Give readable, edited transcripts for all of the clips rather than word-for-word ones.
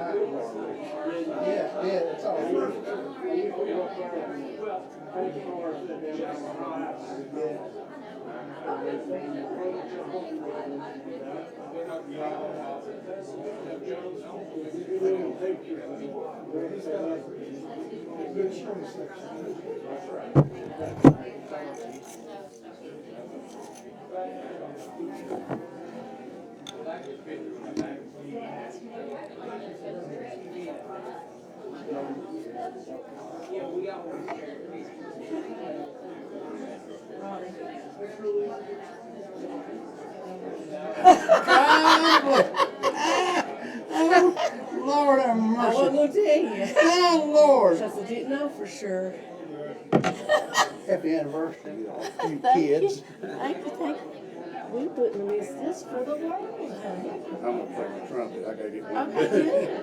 Yeah, it's all good. Good choice. Lord have I wasn't mercy. gonna tell you. Oh, Lord. I didn't know for sure. Happy anniversary, you Thank kids. you. Thank you. We wouldn't miss this for the world, honey. I'm gonna play my trumpet. I gotta get one. Okay, good.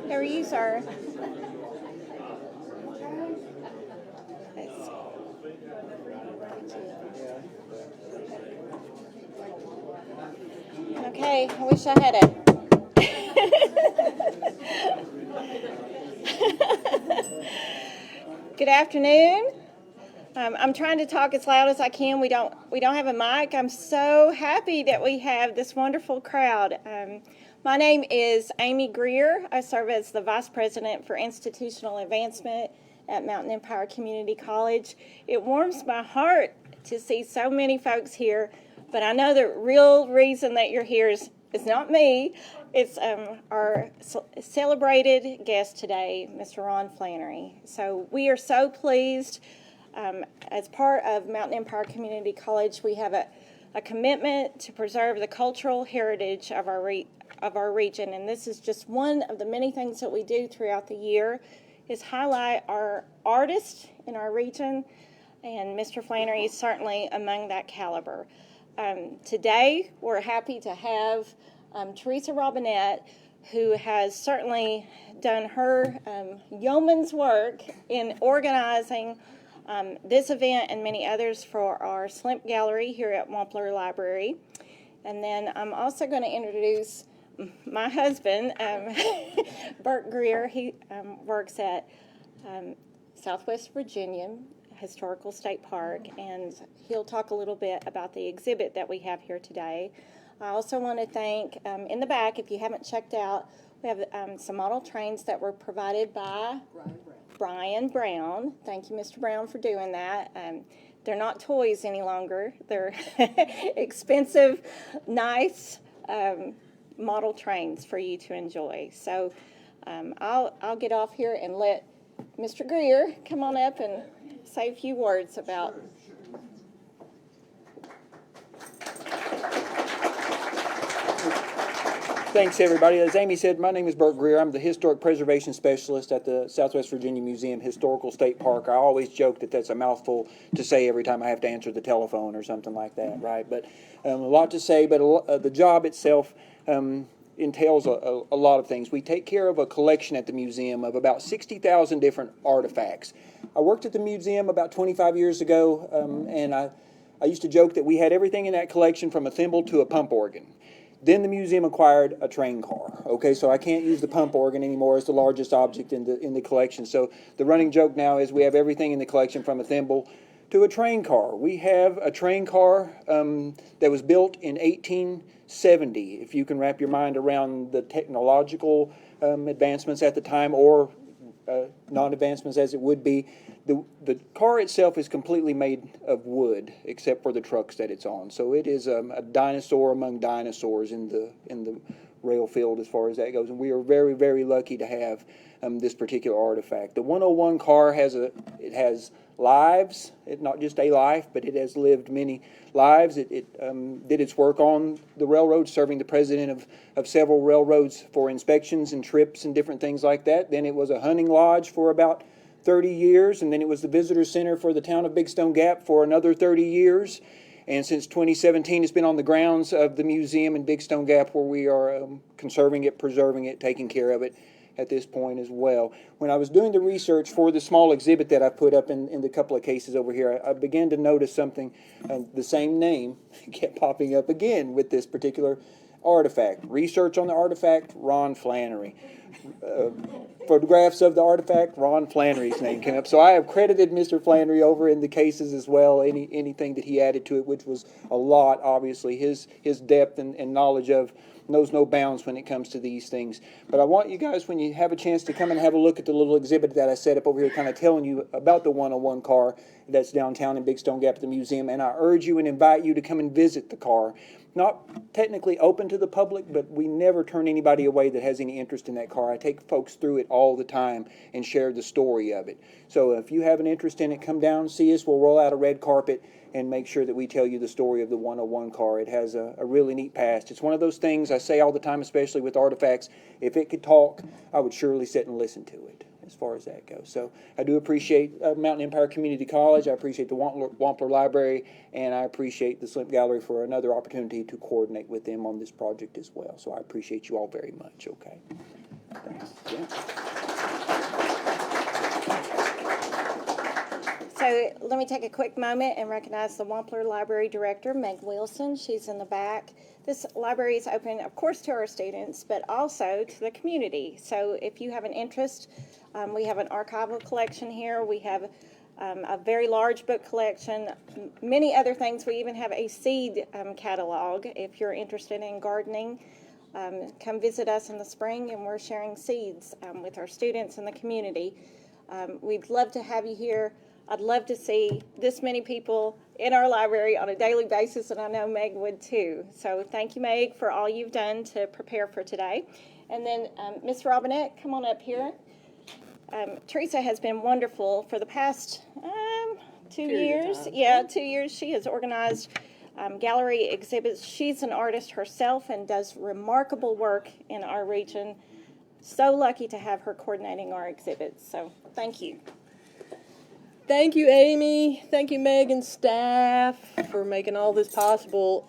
How are you, sir? Okay, I wish I had it. Good afternoon. I'm trying to talk as loud as I can. We don't have a mic. I'm so happy that we have this wonderful crowd. My name is Amy Greer. I serve as the Vice President for Institutional Advancement at Mountain Empire Community College. It warms my heart to see so many folks here, but I know the real reason that you're here is not me. It's our celebrated guest today, Mr. Ron Flanary. So we are so pleased. As part of Mountain Empire Community College, we have a commitment to preserve the cultural heritage of our region, and this is just one of the many things that we do throughout the year, is highlight our artists in our region, and Mr. Flanary is certainly among that caliber. Today, we're happy to have Teresa Robinette, who has certainly done her yeoman's work in organizing this event and many others for our Slimp Gallery here at Wampler Library. And then I'm also going to introduce my husband, Bert Greer. He works at Southwest Virginia Historical State Park, and he'll talk a little bit about the exhibit that we have here today. I also want to thank, in the back, if you haven't checked out, we have some model trains that were provided by Brian Brown. Thank you, Mr. Brown, for doing that. They're not toys any longer. They're expensive, nice model trains for you to enjoy. So I'll get off here and let Mr. Greer come on up and say a few words about. Thanks, everybody. As Amy said, my name is Bert Greer. I'm the Historic Preservation Specialist at the Southwest Virginia Museum Historical State Park. I always joke that that's a mouthful to say every time I have to answer the telephone or something like that, right? But a lot to say, but the job itself entails a lot of things. We take care of a collection at the museum of about 60,000 different artifacts. I worked at the museum about 25 years ago, and I used to joke that we had everything in that collection from a thimble to a pump organ. Then the museum acquired a train car. Okay, so I can't use the pump organ anymore as the largest object in the collection. So the running joke now is we have everything in the collection from a thimble to a train car. We have a train car that was built in 1870. If you can wrap your mind around the technological advancements at the time, or non-advancements as it would be. The car itself is completely made of wood, except for the trucks that it's on. So it is a dinosaur among dinosaurs in the rail field as far as that goes. And we are very, very lucky to have this particular artifact. The 101 car has lives. It's not just a life, but it has lived many lives. It did its work on the railroad, serving the president of several railroads for inspections and trips and different things like that. Then it was a hunting lodge for about 30 years, and then it was the visitor center for the town of Big Stone Gap for another 30 years. And since 2017, it's been on the grounds of the museum in Big Stone Gap, where we are conserving it, preserving it, taking care of it at this point as well. When I was doing the research for the small exhibit that I put up in the couple of cases over here, I began to notice something. The same name kept popping up again with this particular artifact. Research on the artifact, Ron Flanary. Photographs of the artifact, Ron Flannery's name came up. So I have credited Mr. Flannery over in the cases as well, anything that he added to it, which was a lot, obviously. His depth and knowledge of knows no bounds when it comes to these things. But I want you guys, when you have a chance to come and have a look at the little exhibit that I set up over here, kind of telling you about the 101 car that's downtown in Big Stone Gap at the museum. And I urge you and invite you to come and visit the car. Not technically open to the public, but we never turn anybody away that has any interest in that car. I take folks through it all the time and share the story of it. So if you have an interest in it, come down, see us. We'll roll out a red carpet and make sure that we tell you the story of the 101 car. It has a really neat past. It's one of those things I say all the time, especially with artifacts. If it could talk, I would surely sit and listen to it, as far as that goes. So I do appreciate Mountain Empire Community College. I appreciate the Wampler Library, and I appreciate the Slimp Gallery for another opportunity to coordinate with them on this project as well. So I appreciate you all very much. Okay. Thanks. Yeah. So let me take a quick moment and recognize the Wampler Library Director, Meg Wilson. She's in the back. This library is open, of course, to our students, but also to the community. So if you have an interest, we have an archival collection here. We have a very large book collection, many other things. We even have a seed catalog. If you're interested in gardening, come visit us in the spring, and we're sharing seeds with our students in the community. We'd love to have you here. I'd love to see this many people in our library on a daily basis, and I know Meg would too. So thank you, Meg, for all you've done to prepare for today. And then Miss Robinette, come on up here. Teresa has been wonderful for the past 2 years. Yeah, 2 years. She has organized gallery exhibits. She's an artist herself and does remarkable work in our region. So lucky to have her coordinating our exhibits. So thank you. Thank you, Amy. Thank you, Meg and staff, for making all this possible.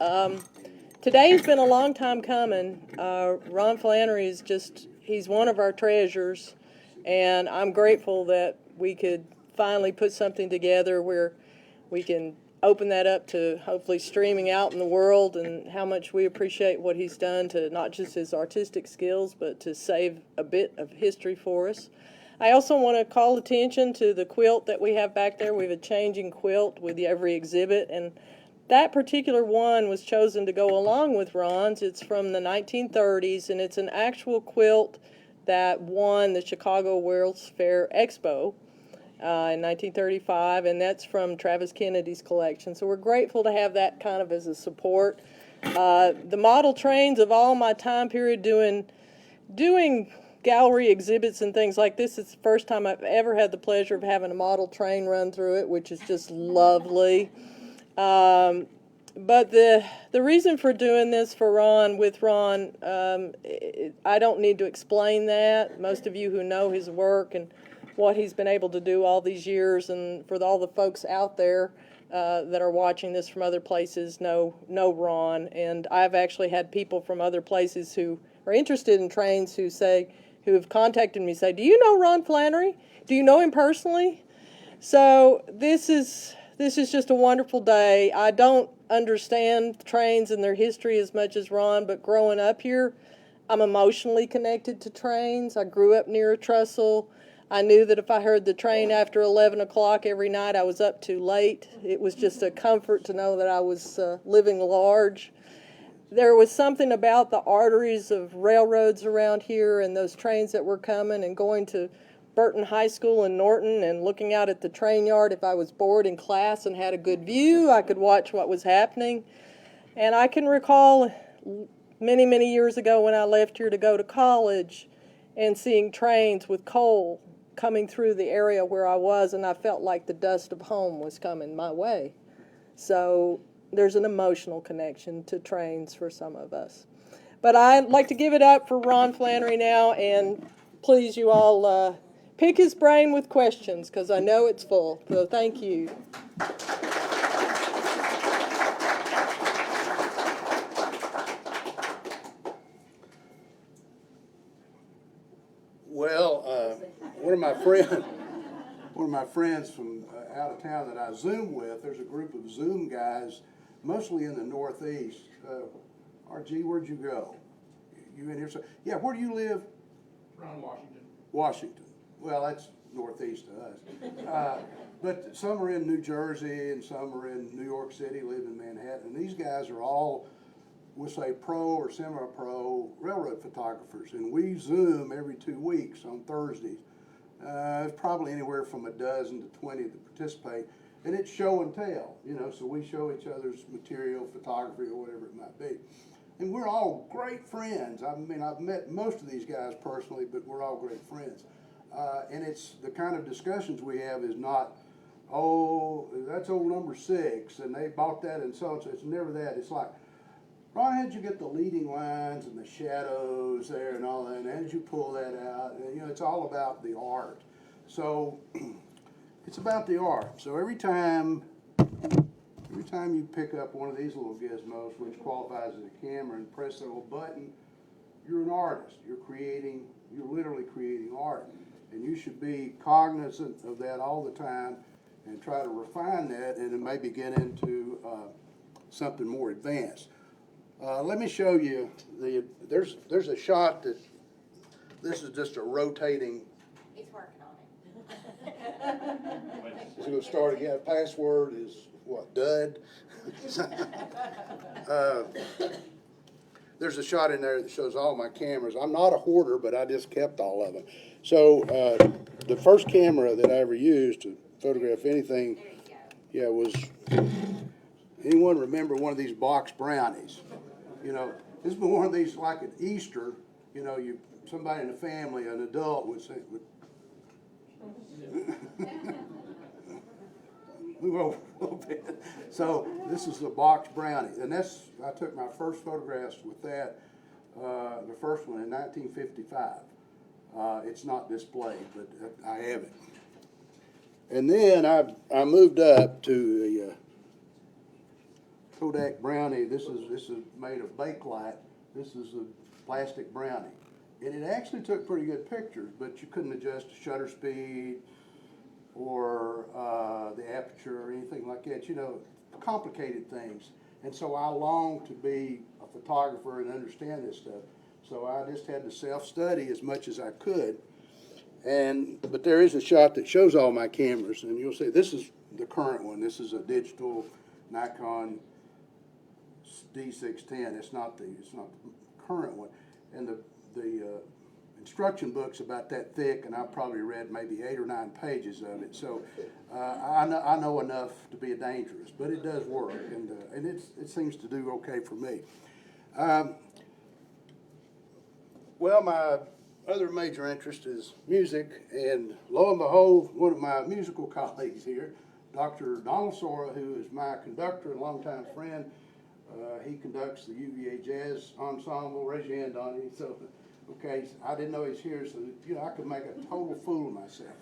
Today's been a long time coming. Ron Flanary is he's one of our treasures, and I'm grateful that we could finally put something together where we can open that up to hopefully streaming out in the world, and how much we appreciate what he's done to not just his artistic skills, but to save a bit of history for us. I also want to call attention to the quilt that we have back there. We have a changing quilt with every exhibit, and that particular one was chosen to go along with Ron's. It's from the 1930s, and it's an actual quilt that won the Chicago World's Fair Expo in 1935, and that's from Travis Kennedy's collection. So we're grateful to have that kind of as a support. The model trains of all my time period doing gallery exhibits and things like this, it's the first time I've ever had the pleasure of having a model train run through it, which is just lovely. But the reason for doing this for Ron, with Ron, I don't need to explain that. Most of you who know his work and what he's been able to do all these years, and for all the folks out there that are watching this from other places know Ron. And I've actually had people from other places who are interested in trains who have contacted me, say, do you know Ron Flanary? Do you know him personally? So this is just a wonderful day. I don't understand trains and their history as much as Ron, but growing up here, I'm emotionally connected to trains. I grew up near a trestle. I knew that if I heard the train after 11 o'clock every night, I was up too late. It was just a comfort to know that I was living large. There was something about the arteries of railroads around here and those trains that were coming, and going to Burton High School in Norton and looking out at the train yard. If I was bored in class and had a good view, I could watch what was happening. And I can recall many, many years ago when I left here to go to college and seeing trains with coal coming through the area where I was, and I felt like the dust of home was coming my way. So there's an emotional connection to trains for some of us. But I'd like to give it up for Ron Flanary now, and please you all pick his brain with questions, because I know it's full. So thank you. Well, one of my friends from out of town that I Zoom with, there's a group of Zoom guys, mostly in the Northeast. RG, where'd you go? You in here? So, yeah, where do you live? Around Washington. Washington. Well, that's Northeast to us. But some are in New Jersey and some are in New York City, live in Manhattan. And these guys are all, we'll say, pro or semi-pro railroad photographers. And we Zoom every 2 weeks on Thursdays. It's probably anywhere from a dozen to 20 that participate. And it's show and tell, you know, so we show each other's material, photography, or whatever it might be. And we're all great friends. I mean, I've met most of these guys personally, but we're all great friends. And it's the kind of discussions we have is not, oh, that's old number 6, and they bought that and so on. So it's never that. It's like, Ron, how'd you get the leading lines and the shadows there and all that? And how did you pull that out? And, you know, it's all about the art. So it's about the art. So every time you pick up one of these little gizmos, which qualifies as a camera, and press that little button, you're an artist. You're literally creating art. And you should be cognizant of that all the time and try to refine that and then maybe get into something more advanced. Let me show you there's a shot that this is just a rotating. He's working on it. It's going to start again. Password is what, dud? There's a shot in there that shows all my cameras. I'm not a hoarder, but I just kept all of them. So the first camera that I ever used to photograph anything, yeah, was, anyone remember one of these box brownies? You know, this was one of these, like at Easter, you know, somebody in the family, an adult would say, move over a little bit. So this is the box brownie, and I took my first photographs with that, the first one in 1955. It's not displayed, but I have it. And then I moved up to the Kodak brownie. This is made of Bakelite. This is a plastic brownie, and it actually took pretty good pictures, but you couldn't adjust the shutter speed or the aperture or anything like that, you know, complicated things. And so I longed to be a photographer and understand this stuff. So I just had to self-study as much as I could. But there is a shot that shows all my cameras, and you'll see this is the current one. This is a digital Nikon D610. It's not the current one. And the instruction book's about that thick, and I've probably read maybe 8 or 9 pages of it. So I know enough to be dangerous, but it does work, and it seems to do okay for me. Well, my other major interest is music, and lo and behold, one of my musical colleagues here, Dr. Donald Sora, who is my conductor and longtime friend, he conducts the UVA Jazz Ensemble. Raise your hand, Donnie. So, okay, I didn't know he's here, so you know I could make a total fool of myself.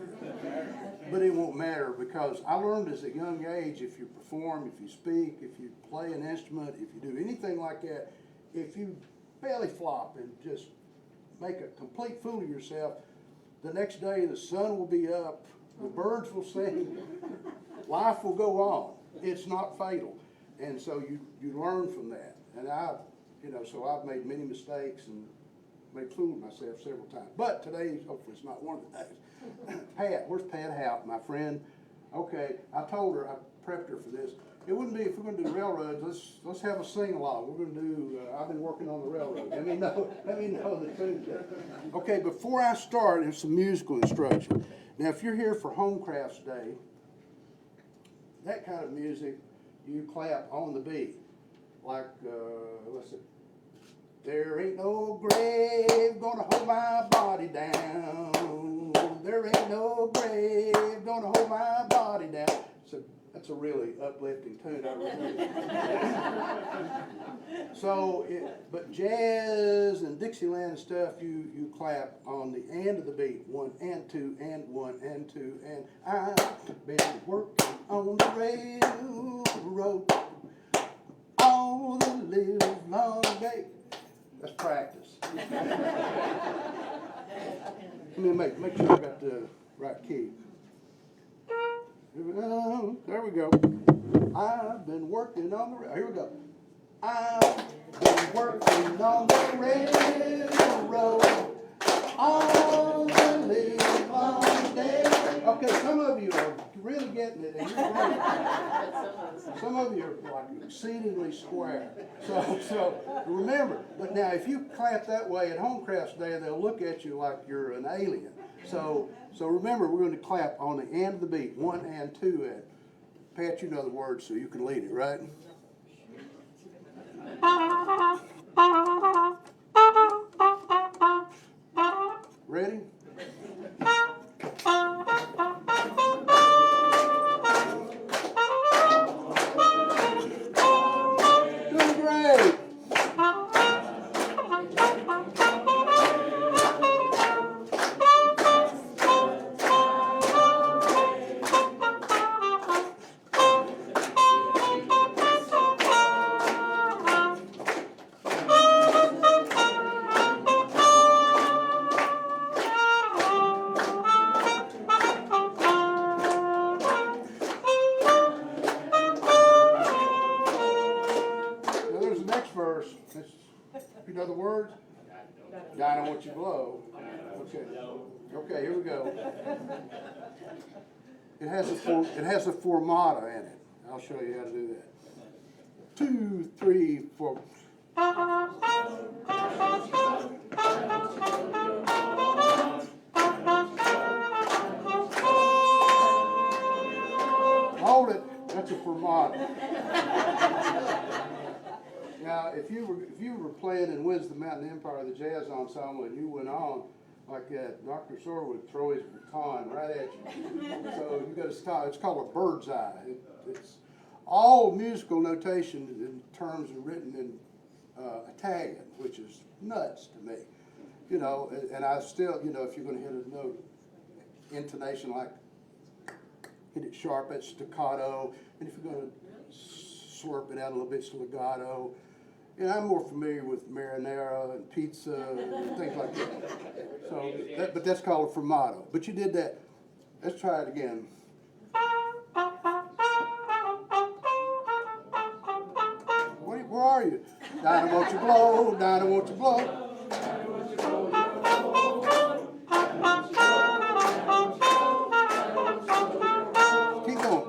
But it won't matter, because I learned as a young age, if you perform, if you speak, if you play an instrument, if you do anything like that, if you belly flop and just make a complete fool of yourself, the next day the sun will be up, the birds will sing, life will go on. It's not fatal. And so you learn from that. And so I've made many mistakes and made a fool of myself several times. But today, hopefully it's not one of the days. Pat, where's Pat Hout, my friend? Okay, I told her, I prepped her for this. It wouldn't be, if we're going to do railroads, let's have a sing-along. We're going to do, I've been working on the railroad. Let me know the tune. Okay, before I start, there's some musical instruction. Now, if you're here for Home Crafts Day, that kind of music, you clap on the beat. Like, let's see. There ain't no grave gonna hold my body down. There ain't no grave gonna hold my body down. That's a really uplifting tune, I remember. But jazz and Dixieland and stuff, you clap on the end of the beat. 1 and 2 and 1 and 2 and I've been working on the railroad all the live long day. That's practice. Let me make sure I got the right key. There we go. I've been working on the here we go. I've been working on the railroad all the live long day. Okay, some of you are really getting it, and you're great. Some of you are like exceedingly square. So remember. But now, if you clap that way at Home Crafts Day, they'll look at you like you're an alien. So remember, we're going to clap on the end of the beat, 1 and 2 and. Pat, you know the words, so you can lead it, right? Ready? Doing great. You know the words? Down on what you blow. Okay, here we go. It has a formata in it. I'll show you how to do that. 2, 3, 4. Hold it. That's a formata. Now, if you were playing in Wins the Mountain Empire, the jazz ensemble, and you went on like that, Dr. Sore would throw his baton right at you. So you got to stop. It's called a bird's eye. It's all musical notation in terms of written in Italian, which is nuts to me. You know, and I still, you know, if you're going to hit a note, intonation like hit it sharp, it's staccato, and if you're going to slurp it out a little bit, it's legato. You know, I'm more familiar with marinara and pizza and things like that. So, but that's called a fermato. But you did that. Let's try it again. Where are you? Down and won't you blow, down and won't you blow. Keep going.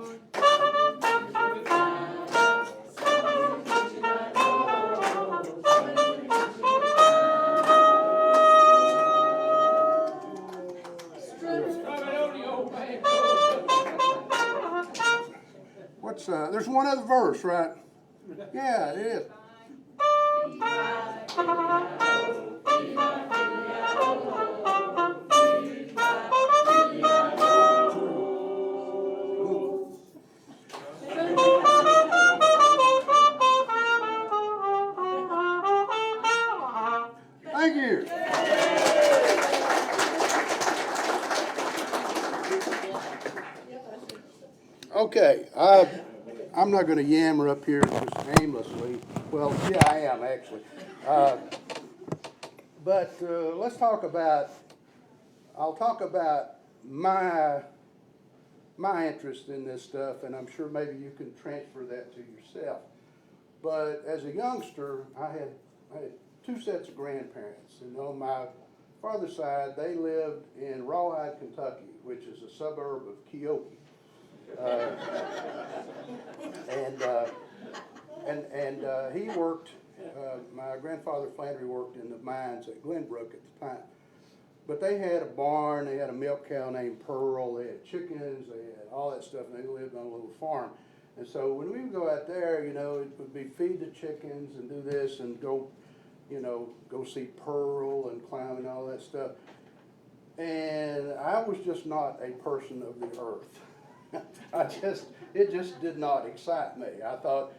There's one other verse, right? Yeah, it is. Thank you. Okay, I'm not going to yammer up here just aimlessly. Well, yeah, I am actually. But let's talk about. I'll talk about my interest in this stuff, and I'm sure maybe you can transfer that to yourself. But as a youngster, I had 2 sets of grandparents, and on my father's side, they lived in Rawhide, Kentucky, which is a suburb of Keokee. He worked. My grandfather Flanary worked in the mines at Glenbrook at the time. But they had a barn. They had a milk cow named Pearl. They had chickens. They had all that stuff, and they lived on a little farm. And so when we would go out there, you know, it would be feed the chickens and do this and go you know, go see Pearl and climb and all that stuff. And I was just not a person of the earth. It just did not excite me. I thought,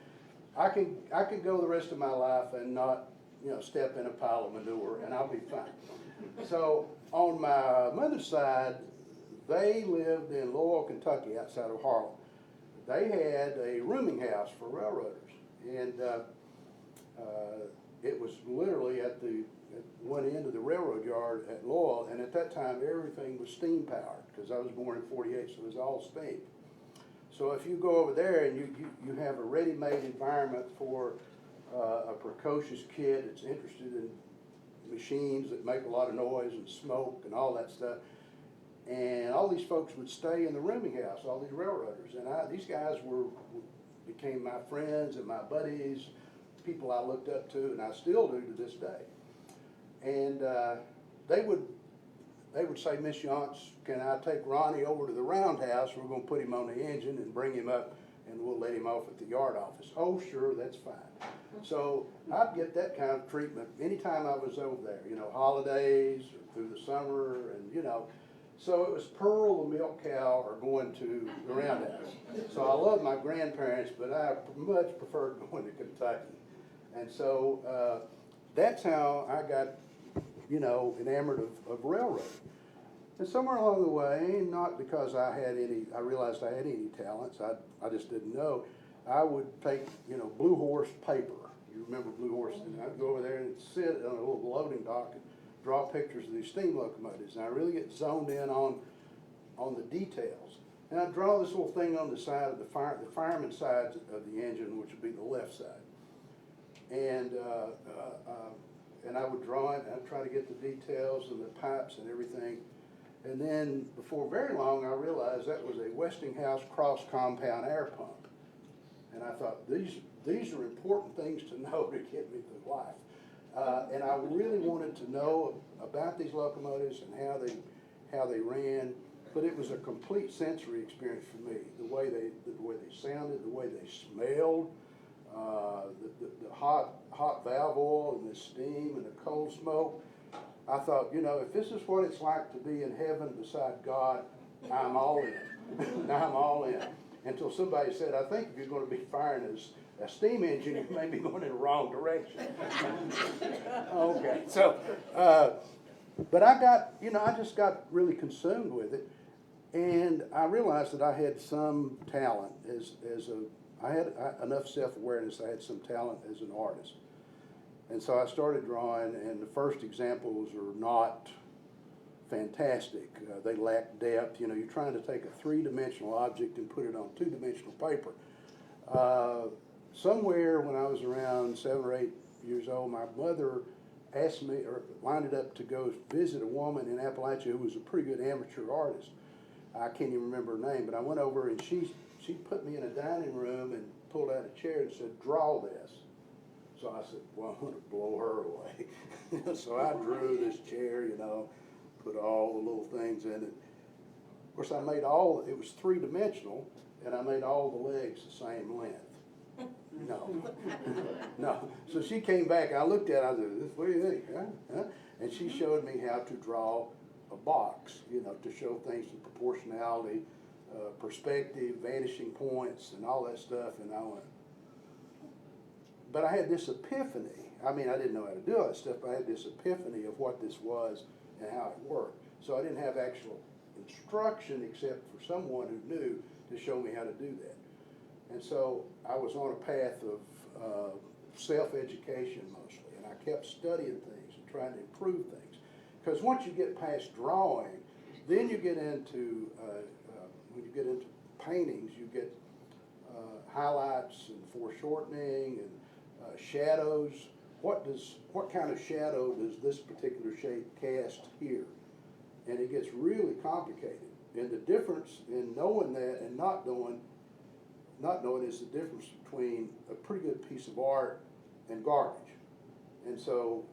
I could go the rest of my life and not, you know, step in a pile of manure and I'll be fine. So on my mother's side, they lived in Louisville, Kentucky, outside of Harlem. They had a rooming house for railroaders, and it was literally at one end of the railroad yard at Louisville, and at that time everything was steam powered, because I was born in '48, so it was all steam. So if you go over there and you have a ready-made environment for a precocious kid that's interested in machines that make a lot of noise and smoke and all that stuff, and all these folks would stay in the rooming house, all these railroaders, and these guys became my friends and my buddies, people I looked up to, and I still do to this day. And they would say, "Miss Yonts, can I take Ronnie over to the roundhouse? We're going to put him on the engine and bring him up, and we'll let him off at the yard office." "Oh, sure, that's fine." So I'd get that kind of treatment anytime I was over there, you know, holidays or through the summer, and, you know. So it was Pearl, the milk cow, or going to the roundhouse. So I love my grandparents, but I much preferred going to Kentucky. And so that's how I got, you know, enamored of railroading. And somewhere along the way, not because I realized I had any talents, I just didn't know, I would take, you know, Blue Horse paper. You remember Blue Horse? And I'd go over there and sit on a little loading dock and draw pictures of these steam locomotives. And I really get zoned in on the details. And I'd draw this little thing on the side of the fireman's side of the engine, which would be the left side. And I would draw it, and I'd try to get the details and the pipes and everything. And then, before very long, I realized that was a Westinghouse cross-compound air pump. And I thought, these are important things to know to get me through life. And I really wanted to know about these locomotives and how they ran. But it was a complete sensory experience for me. The way they sounded, the way they smelled, the hot valve oil and the steam and the coal smoke. I thought, you know, if this is what it's like to be in heaven beside God, I'm all in. I'm all in. Until somebody said, "I think if you're going to be firing a steam engine, you may be going in the wrong direction." Okay, so, but I just got really consumed with it, and I realized that I had some talent I had enough self-awareness. I had some talent as an artist. And so I started drawing, and the first examples are not fantastic. They lack depth. You know, you're trying to take a three-dimensional object and put it on two-dimensional paper. Somewhere when I was around 7 or 8 years old, my mother asked me, or lined it up to go visit a woman in Appalachia who was a pretty good amateur artist. I can't even remember her name, but I went over and she put me in a dining room and pulled out a chair and said, "Draw this." So I said, "Well, I'm going to blow her away." So I drew this chair, you know, put all the little things in it. Of course, it was three-dimensional, and I made all the legs the same length. No. So she came back, and I looked at it, I said, "What do you think, huh? And she showed me how to draw a box, you know, to show things in proportionality, perspective, vanishing points, and all that stuff, and I went. But I had this epiphany. I mean, I didn't know how to do all that stuff, but I had this epiphany of what this was and how it worked. So I didn't have actual instruction except for someone who knew to show me how to do that. And so I was on a path of self-education mostly, and I kept studying things and trying to improve things. Because once you get past drawing, then you get into, when you get into paintings, you get highlights and foreshortening and shadows. What kind of shadow does this particular shape cast here? And it gets really complicated. And the difference in knowing that and not knowing is the difference between a pretty good piece of art and garbage. And so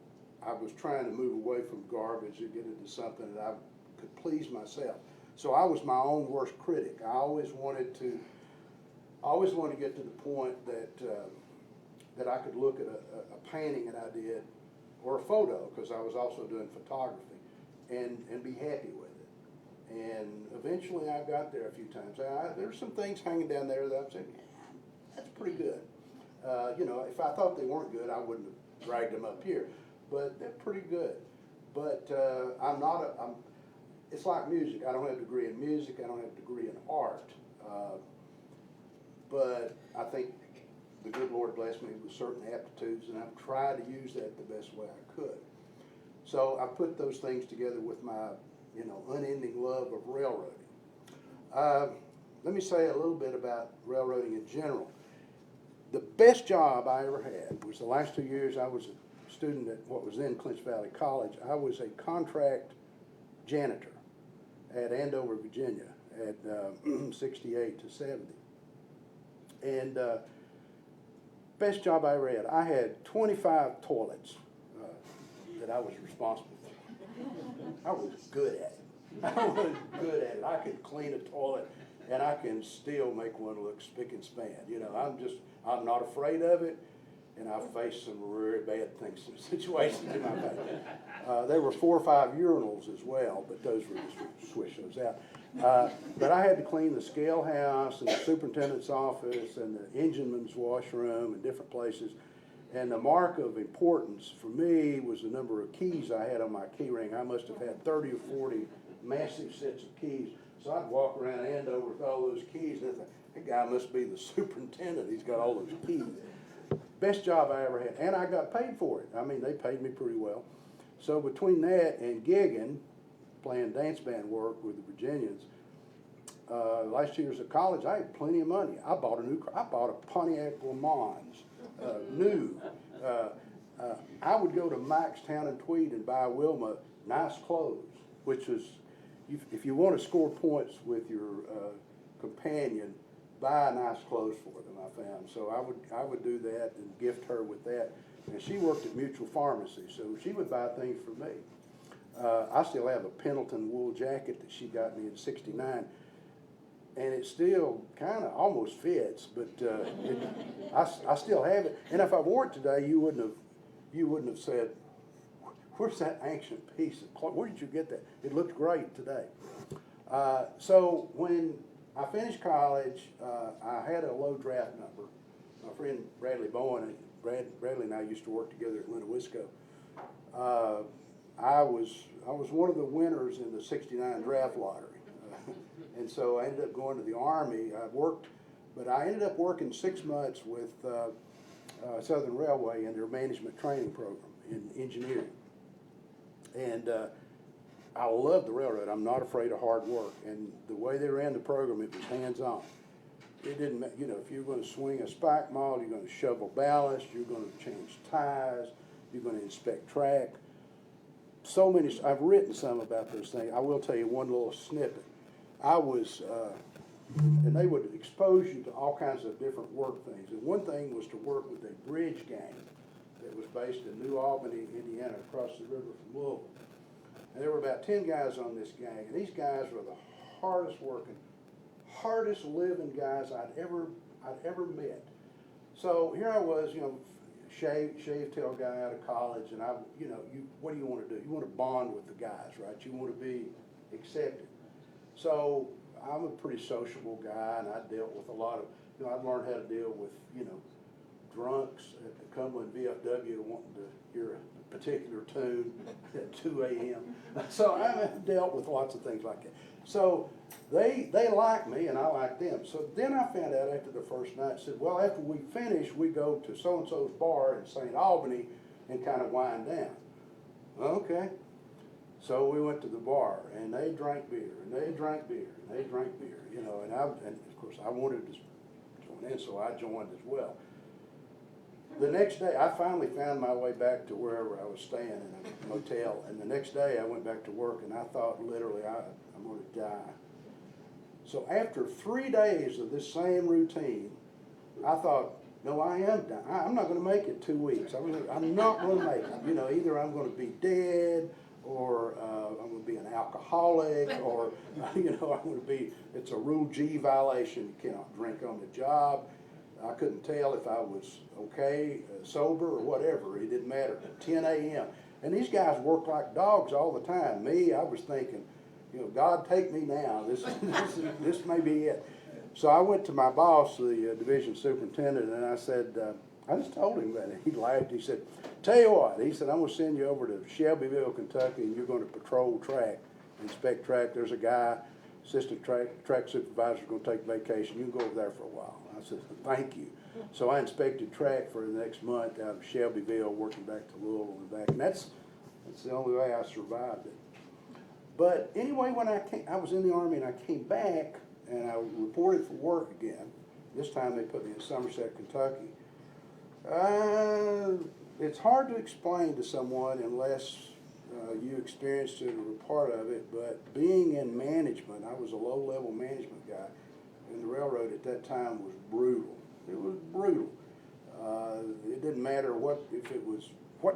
I was trying to move away from garbage and get into something that I could please myself. So I was my own worst critic. I always wanted to get to the point that I could look at a painting that I did or a photo, because I was also doing photography, and be happy with it. And eventually I got there a few times. There's some things hanging down there that I'm saying, yeah, that's pretty good. You know, if I thought they weren't good, I wouldn't have dragged them up here, but they're pretty good. But it's like music. I don't have a degree in music, I don't have a degree in art. But I think the good Lord blessed me with certain aptitudes, and I've tried to use that the best way I could. So I put those things together with my, you know, unending love of railroading. Let me say a little bit about railroading in general. The best job I ever had was the last 2 years I was a student at what was then Clinch Valley College. I was a contract janitor at Andover, Virginia, at 68 to 70. And best job I ever had. I had 25 toilets that I was responsible for. I was good at it. I was good at it. I could clean a toilet, and I can still make one look spick and span. You know, I'm not afraid of it, and I've faced some very bad things, some situations in my life. There were 4 or 5 urinals as well, but those were just swish those out. But I had to clean the scale house and the superintendent's office and the engineman's washroom and different places. And the mark of importance for me was the number of keys I had on my key ring. I must have had 30 or 40 massive sets of keys. So I'd walk around Andover with all those keys, and I thought, that guy must be the superintendent. He's got all those keys. Best job I ever had, and I got paid for it. I mean, they paid me pretty well. So between that and gigging, playing dance band work with the Virginians, last 2 years of college, I had plenty of money. I bought a Pontiac Le Mans, new. I would go to Mike's Town and Tweed and buy Wilma nice clothes, which was, if you want to score points with your companion, buy nice clothes for them, I found. So I would do that and gift her with that. And she worked at Mutual Pharmacy, so she would buy things for me. I still have a Pendleton wool jacket that she got me in '69, and it still kind of almost fits, but I still have it. And if I wore it today, you wouldn't have said, "Where's that ancient piece of cloth? Where did you get that?" It looked great today. So when I finished college, I had a low draft number. My friend Bradley Bowen, Bradley and I used to work together at Linnawisco. I was one of the winners in the '69 draft lottery. And so I ended up going to the Army. But I ended up working 6 months with Southern Railway in their management training program in engineering. And I love the railroad. I'm not afraid of hard work. And the way they ran the program, it was hands-on. It didn't matter, you know, if you're going to swing a spike maul, you're going to shovel ballast, you're going to change ties, you're going to inspect track. So many, I've written some about those things. I will tell you one little snippet. And they would expose you to all kinds of different work things. And one thing was to work with a bridge gang that was based in New Albany, Indiana, across the river from Louisville. And there were about 10 guys on this gang, and these guys were the hardest working, hardest living guys I'd ever met. So here I was, you know, shaved tail guy out of college, and what do you want to do? You want to bond with the guys, right? You want to be accepted. So I'm a pretty sociable guy, and I dealt with a lot of, I learned how to deal with, drunks at the Cumberland VFW wanting to hear a particular tune at 2 a.m. So I've dealt with lots of things like that. So they liked me, and I liked them. So then I found out after the first night, said, well, after we finish, we go to so-and-so's bar in St. Albany and kind of wind down. Okay. So we went to the bar, and they drank beer, and they drank beer, and they drank beer, and of course I wanted to join in, so I joined as well. The next day, I finally found my way back to wherever I was staying in a motel, and the next day I went back to work, and I thought literally I'm going to die. So after 3 days of this same routine, I thought, no, I am dying. I'm not going to make it 2 weeks. I'm not going to make it. Either I'm going to be dead, or I'm going to be an alcoholic, or, I'm going to be, it's a Rule G violation. You cannot drink on the job. I couldn't tell if I was okay, sober, or whatever. It didn't matter. 10 a.m. And these guys work like dogs all the time. Me, I was thinking, God, take me now. This may be it. So I went to my boss, the division superintendent, and I said, I just told him that. He laughed. He said, tell you what, he said, I'm going to send you over to Shelbyville, Kentucky, and you're going to patrol track, inspect track. There's a guy, assistant track supervisor, going to take vacation. You can go over there for a while. I said, thank you. So I inspected track for the next month out of Shelbyville, working back to Louisville and back. And that's the only way I survived it. But anyway, when I was in the Army and I came back and I reported for work again. This time they put me in Somerset, Kentucky. It's hard to explain to someone unless you experienced it or were part of it, but being in management, I was a low-level management guy, and the railroad at that time was brutal. It was brutal. It didn't matter what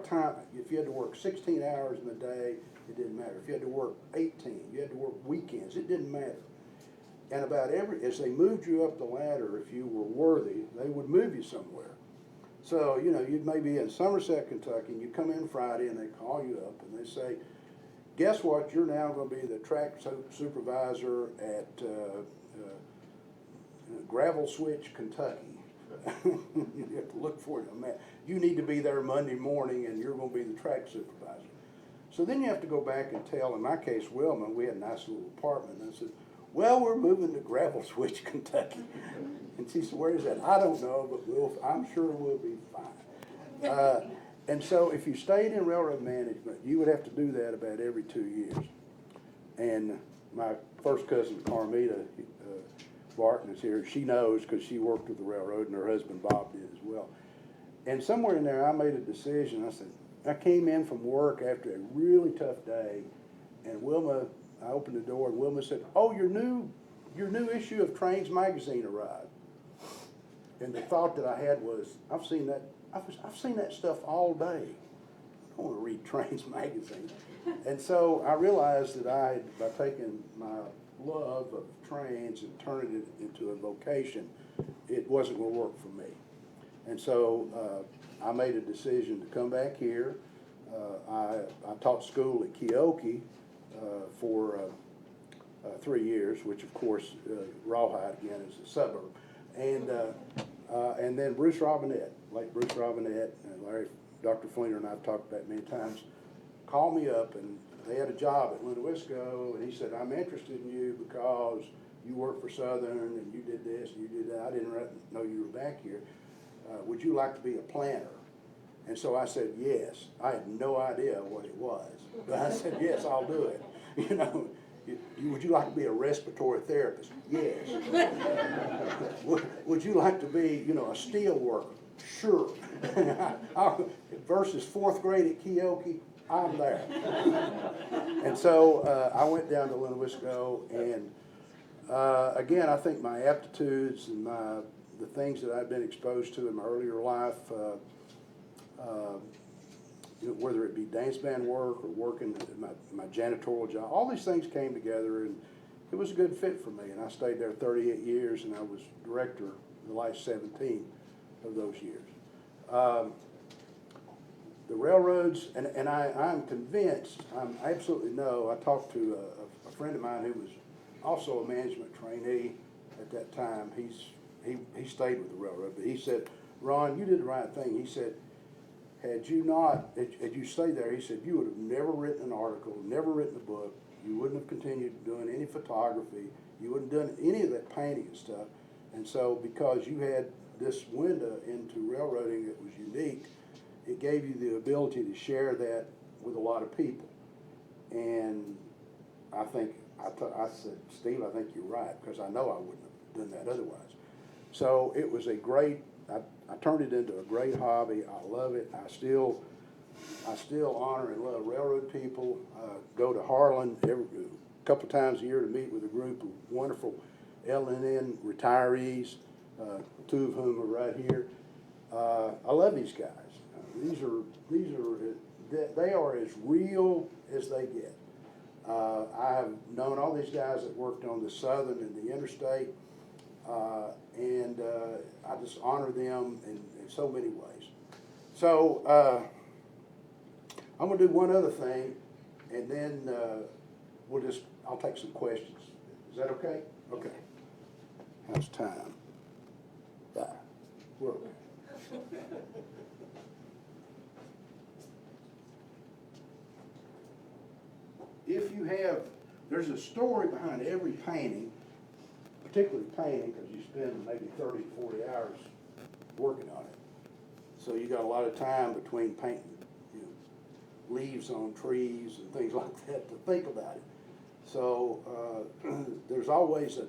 time, if you had to work 16 hours in the day, it didn't matter. If you had to work 18, you had to work weekends, it didn't matter. And as they moved you up the ladder, if you were worthy, they would move you somewhere. So, you'd maybe in Somerset, Kentucky, and you come in Friday and they call you up and they say, guess what, you're now going to be the track supervisor at Gravel Switch, Kentucky. You have to look for it on that. You need to be there Monday morning and you're going to be the track supervisor. So then you have to go back and tell, in my case, Wilma, we had a nice little apartment, and I said, well, we're moving to Gravel Switch, Kentucky. And she said, where is that? I don't know, but I'm sure we'll be fine. And so if you stayed in railroad management, you would have to do that about every 2 years. And my first cousin, Carmita Barton, is here. She knows because she worked with the railroad, and her husband, Bob, did as well. And somewhere in there, I made a decision. I said, I came in from work after a really tough day, and I opened the door, and Wilma said, oh, your new issue of Trains magazine arrived. And the thought that I had was, I've seen that stuff all day. I don't want to read Trains magazine. And so I realized that by taking my love of trains and turning it into a vocation, it wasn't going to work for me. And so I made a decision to come back here. I taught school at Keokee for 3 years, which of course Rawhide again is a suburb, and then Bruce Robinette, late Bruce Robinette, and Larry, Dr. Flanary and I've talked about it many times, called me up, and they had a job at Lindawisco, and he said, I'm interested in you because you work for Southern and you did this and you did that. I didn't know you were back here. Would you like to be a planner? And so I said yes. I had no idea what it was, but I said yes, I'll do it. Would you like to be a respiratory therapist? Yes. Would you like to be, a steel worker? Sure. Versus 4th grade at Keokee, I'm there. And so I went down to Lindawisco, and again, I think my aptitudes and the things that I've been exposed to in my earlier life, whether it be dance band work or working my janitorial job, all these things came together, and it was a good fit for me. And I stayed there 38 years, and I was director the last 17 of those years. The railroads, and I'm convinced, I absolutely know, I talked to a friend of mine who was also a management trainee at that time. He stayed with the railroad, but he said, Ron, you did the right thing. He said, had you stayed there, he said, you would have never written an article, never written a book, you wouldn't have continued doing any photography, you wouldn't have done any of that painting and stuff. And so because you had this window into railroading that was unique, it gave you the ability to share that with a lot of people. And I said, Steve, I think you're right, because I know I wouldn't have done that otherwise. So it was I turned it into a great hobby. I love it. I still honor and love railroad people. Go to Harlan a couple times a year to meet with a group of wonderful L&N retirees, 2 of whom are right here. I love these guys. They are as real as they get. I have known all these guys that worked on the Southern and the Interstate. and I just honor them in so many ways. So I'm gonna do one other thing, and then I'll take some questions. Is that okay? Okay. How's time? We're okay. If you have, there's a story behind every painting, particularly painting, because you spend maybe 30 to 40 hours working on it. So you got a lot of time between painting, leaves on trees and things like that to think about it. So there's always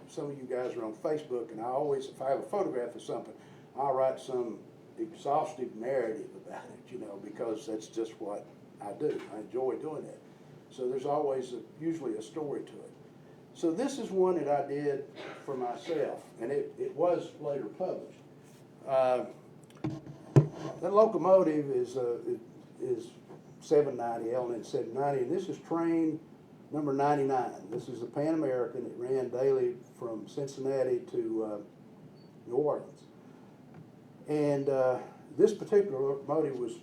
some of you guys are on Facebook, and if I have a photograph of something, I'll write some exhaustive narrative about it, because that's just what I do. I enjoy doing that. So there's always usually a story to it. So this is one that I did for myself, and it was later published. That locomotive is 790, LN 790, and this is train number 99. This is the Pan American. It ran daily from Cincinnati to New Orleans. And this particular locomotive was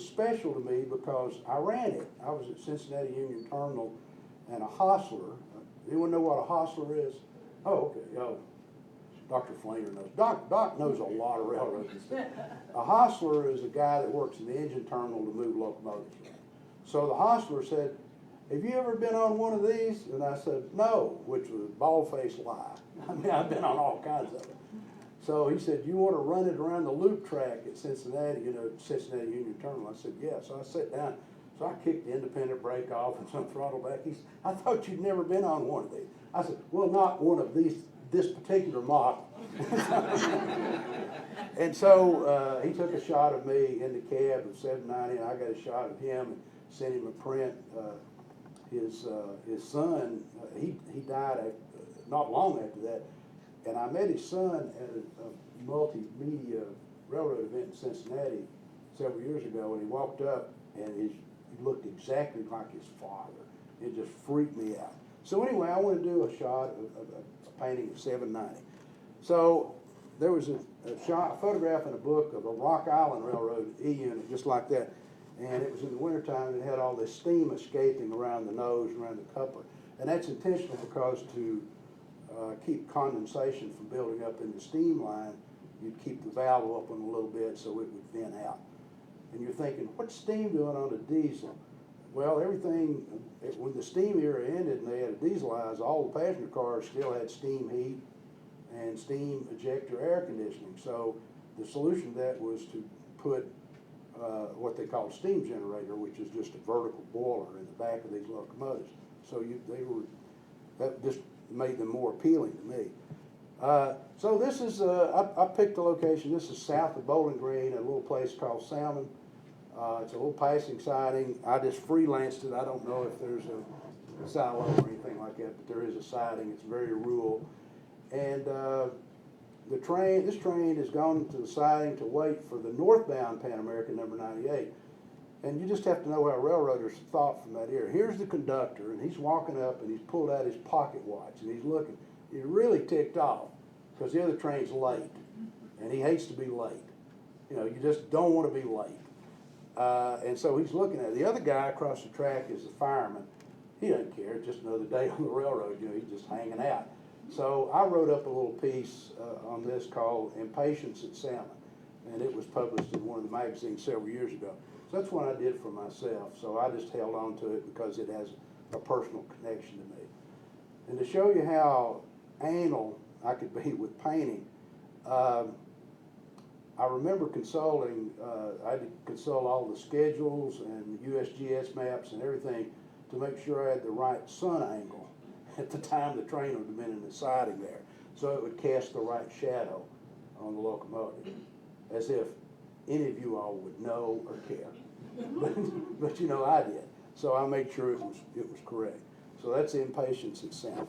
special to me because I ran it. I was at Cincinnati Union Terminal, and a hostler. Anyone know what a hostler is? Oh, okay. Oh, Dr. Flanary knows. Doc knows a lot of railroads. A hostler is a guy that works in the engine terminal to move locomotives around. So the hostler said, "Have you ever been on one of these?" And I said, "No," which was a bald-faced lie. I mean, I've been on all kinds of them. So he said, "You want to run it around the loop track at Cincinnati, Cincinnati Union Terminal?" I said, "Yeah." So I sat down. So I kicked the independent brake off and some throttle back. He said, "I thought you'd never been on one of these." I said, "Well, not one of this particular model." And so he took a shot of me in the cab of 790, and I got a shot of him and sent him a print. His son, he died not long after that. And I met his son at a multimedia railroad event in Cincinnati several years ago, and he walked up, and he looked exactly like his father. It just freaked me out. So anyway, I want to do a shot of a painting of 790. So there was a photograph in a book of a Rock Island Railroad E-unit, just like that. And it was in the wintertime, and it had all this steam escaping around the nose, around the coupler. And that's intentional because to keep condensation from building up in the steam line, you'd keep the valve open a little bit so it would vent out. And you're thinking, what's steam doing on a diesel? Well, when the steam era ended and they had to dieselize, all the passenger cars still had steam heat and steam ejector air conditioning. So the solution to that was to put what they call a steam generator, which is just a vertical boiler in the back of these locomotives. So that just made them more appealing to me. So this is, I picked the location. This is south of Bowling Green, a little place called Salmon. It's a little passing siding. I just freelanced it. I don't know if there's a silo or anything like that, but there is a siding. It's very rural. And this train has gone to the siding to wait for the northbound Pan American number 98. And you just have to know how railroaders thought from that era. Here's the conductor, and he's walking up, and he's pulled out his pocket watch, and he's looking. He's really ticked off because the other train's late, and he hates to be late. You just don't want to be late. And so he's looking at it. The other guy across the track is the fireman. He doesn't care. It's just another day on the railroad. He's just hanging out. So I wrote up a little piece on this called "Impatience at Salmon," and it was published in one of the magazines several years ago. So that's what I did for myself. So I just held on to it because it has a personal connection to me. And to show you how anal I could be with painting, I remember consulting, I had to consult all the schedules and USGS maps and everything to make sure I had the right sun angle at the time the train would have been in the siding there, so it would cast the right shadow on the locomotive, as if any of you all would know or care. But I did. So I made sure it was correct. So that's Impatience at Salmon.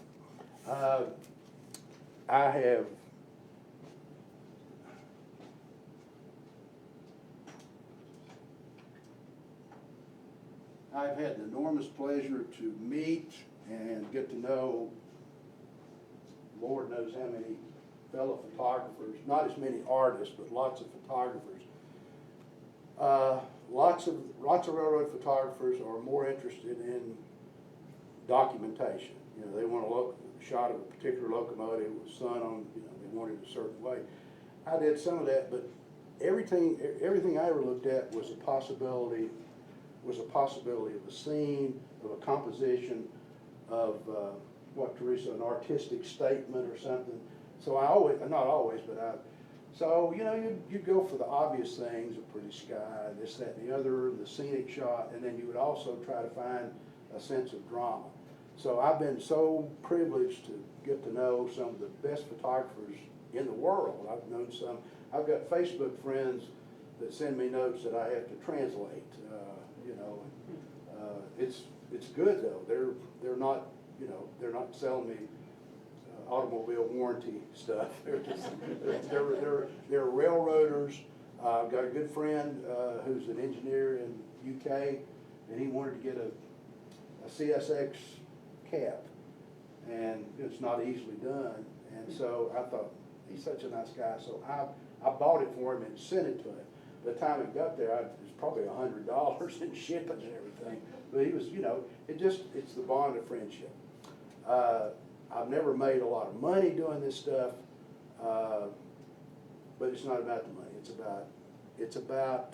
I've had the enormous pleasure to meet and get to know Lord knows how many fellow photographers, not as many artists, but lots of photographers. Lots of railroad photographers are more interested in documentation. You know, they want a shot of a particular locomotive with sun on, you know, they want it a certain way. I did some of that, but everything I ever looked at was a possibility of a scene, of a composition, of what, Teresa, an artistic statement or something. So I always, not always, but so, you know, you'd go for the obvious things, a pretty sky, this, that, and the other, the scenic shot, and then you would also try to find a sense of drama. So I've been so privileged to get to know some of the best photographers in the world. I've known some, I've got Facebook friends that send me notes that I have to translate, you know. It's good though. They're not, you know, they're not selling me automobile warranty stuff. They're railroaders. I've got a good friend who's an engineer in UK, and he wanted to get a CSX cab, and it's not easily done. And so I thought, he's such a nice guy, so I bought it for him and sent it to him. By the time it got there, it was probably $100 in shipping and everything. But he was, you know, it's the bond of friendship. I've never made a lot of money doing this stuff, but it's not about the money. It's about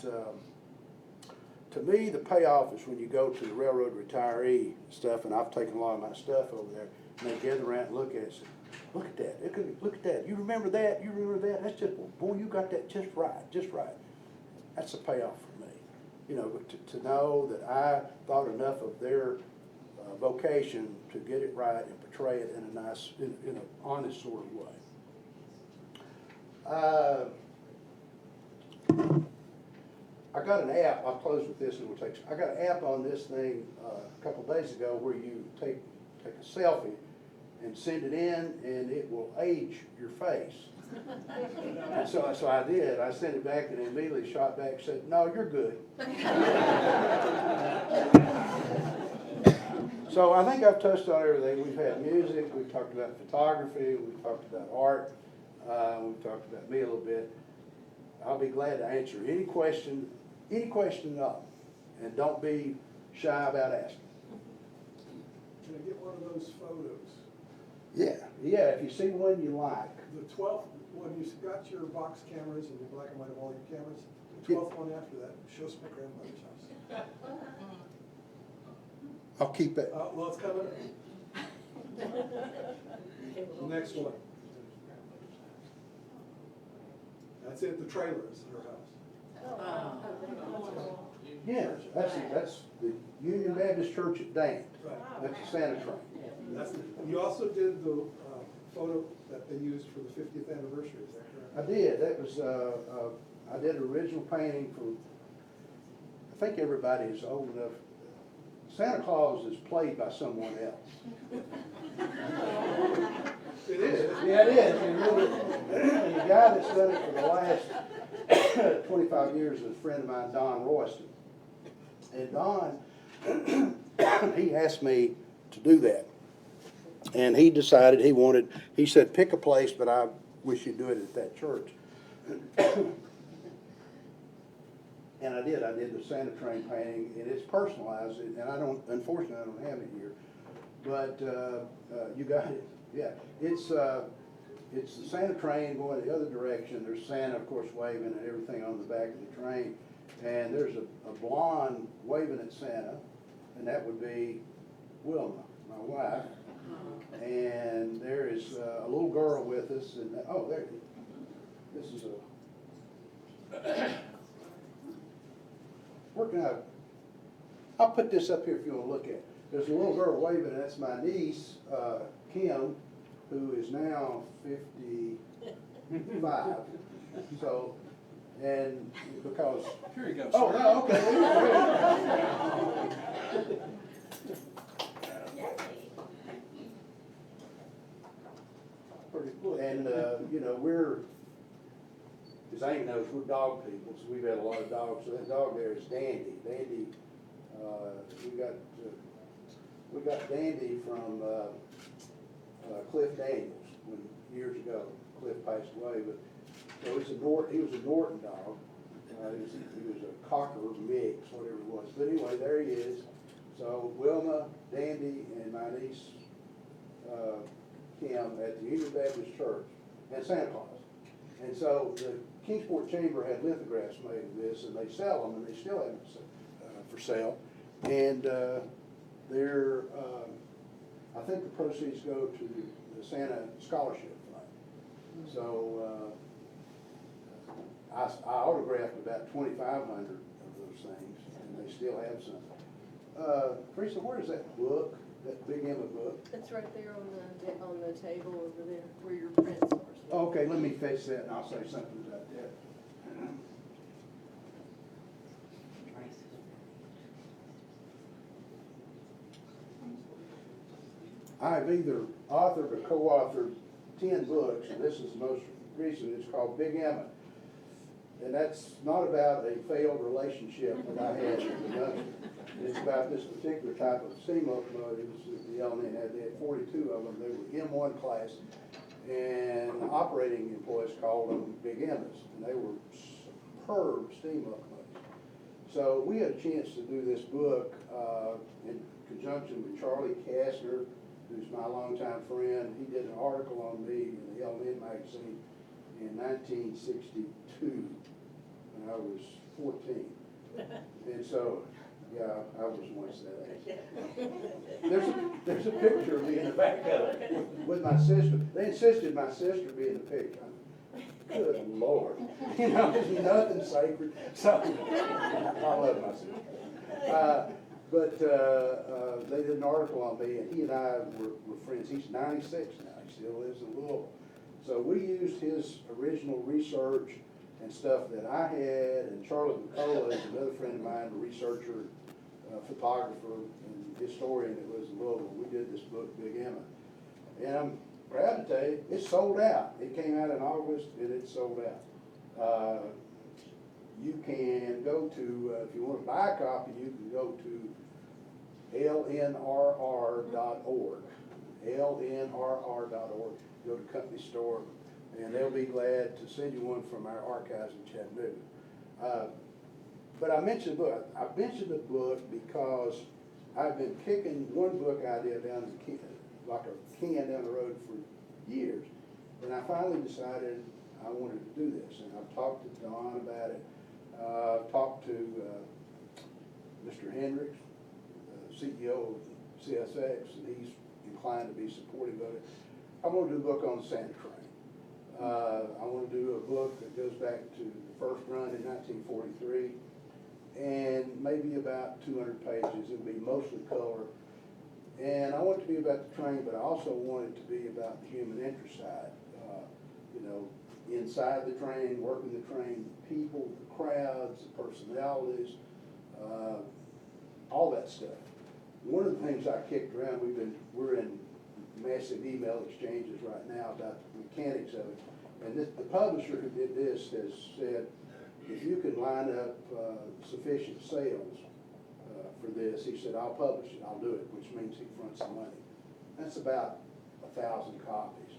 to me, the payoff is when you go to the railroad retiree stuff, and I've taken a lot of my stuff over there, and they gather around and look at it and say, look at that, look at that, you remember that, you remember that, that's just, boy, you got that just right. That's the payoff for me. You know, to know that I thought enough of their vocation to get it right and portray it in a nice, in an honest sort of way. I got an app, I'll close with this and we'll take, I got an app on this thing a couple of days ago where you take a selfie and send it in, and it will age your face. And so I did. I sent it back, and immediately shot back and said, no, you're good. So I think I've touched on everything. We've had music, we've talked about photography, we've talked about art, we've talked about me a little bit. I'll be glad to answer any question at all, and don't be shy about asking. Can I get one of those photos? Yeah, if you see one you like. The 12th, when you got your box cameras and your black and white of all your cameras, the 12th one after that, show us my grandmother's house. I'll keep it. Well, it's coming. The next one. That's it, the trailer is her house. Yeah, that's the Union Baptist Church at Dan. Right. That's the Santa train. You also did the photo that they used for the 50th anniversary, is that correct? I did. That was, I did an original painting for, I think everybody is old enough. Santa Claus is played by someone else. It is. Yeah, it is. It really is. And the guy that's done it for the last 25 years is a friend of mine, Don Royston. And Don, he asked me to do that. And he decided he said, pick a place, but I wish you'd do it at that church. And I did the Santa train painting, and it's personalized, and unfortunately I don't have it here. But you got it, yeah. It's the Santa train going the other direction. There's Santa, of course, waving and everything on the back of the train. And there's a blonde waving at Santa, and that would be Wilma, my wife. And there is a little girl with us, and this is working out. I'll put this up here if you want to look at it. There's a little girl waving, and that's my niece, Kim, who is now 55. So, and because... Here you go, Oh, sir. no, okay. Pretty cool. And, you know, as Amy knows, we're dog people, so we've had a lot of dogs. So that dog there is Dandy. Dandy, we got Dandy from Cliff Daniels. when, years ago, Cliff passed away, but, so he was a Norton dog. He was a Cocker mix, whatever it was. But anyway, there he is. So Wilma, Dandy, and my niece, Kim, at the Union Baptist Church, and Santa Claus. And so the Kingsport Chamber had lithographs made of this, and they sell them, and they still have them for sale. And they're, I think the proceeds go to the Santa Scholarship Fund. So I autographed about 2,500 of those things, and they still have some. Teresa, where is that book, that Big Emma book? It's right there on the table over there where your prints are. Okay, let me fix that, and I'll say something about that. I've either authored or co-authored 10 books, and this is the most recent. It's called Big Emma. And that's not about a failed relationship that I had with the youngster. It's about this particular type of steam locomotives that the element had. They had 42 of them. They were M1 class, and operating employees called them Big Emmas, and they were superb steam locomotives. So we had a chance to do this book in conjunction with Charlie Kastner, who's my longtime friend. He did an article on me in the LN magazine in 1962 when I was 14. And so, yeah, I was once that age. There's a picture of me in the back of it with my sister. They insisted my sister be in the picture. Good Lord. You know, there's nothing sacred. So, I love my sister. But they did an article on me, and he and I were friends. He's 96 now. He still lives in Louisville. So we used his original research and stuff that I had, and Charlie McCullough is another friend of mine, a researcher, photographer, and historian that lives in Louisville. We did this book, Big Emma. And I'm proud to tell you, it's sold out. It came out in August, and it's sold out. You can go to, if you want to buy a copy, you can go to lnrr.org. lnrr.org. Go to company store, and they'll be glad to send you one from our archives in Chattanooga. But I mentioned the book. I mentioned the book because I've been kicking one book idea down like a can down the road for years, and I finally decided I wanted to do this. And I've talked to Don about it. I've talked to Mr. Hendricks, CEO of CSX, and he's inclined to be supportive of it. I want to do a book on the Santa train. I want to do a book that goes back to the first run in 1943, and maybe about 200 pages. It'll be mostly color. And I want it to be about the train, but I also want it to be about the human interest side. You know, inside the train, working the train, people, the crowds, the personalities, all that stuff. One of the things I kicked around, we're in massive email exchanges right now about the mechanics of it. And the publisher who did this has said, if you can line up sufficient sales for this, he said, I'll publish it, I'll do it, which means he fronts the money. That's about 1,000 copies.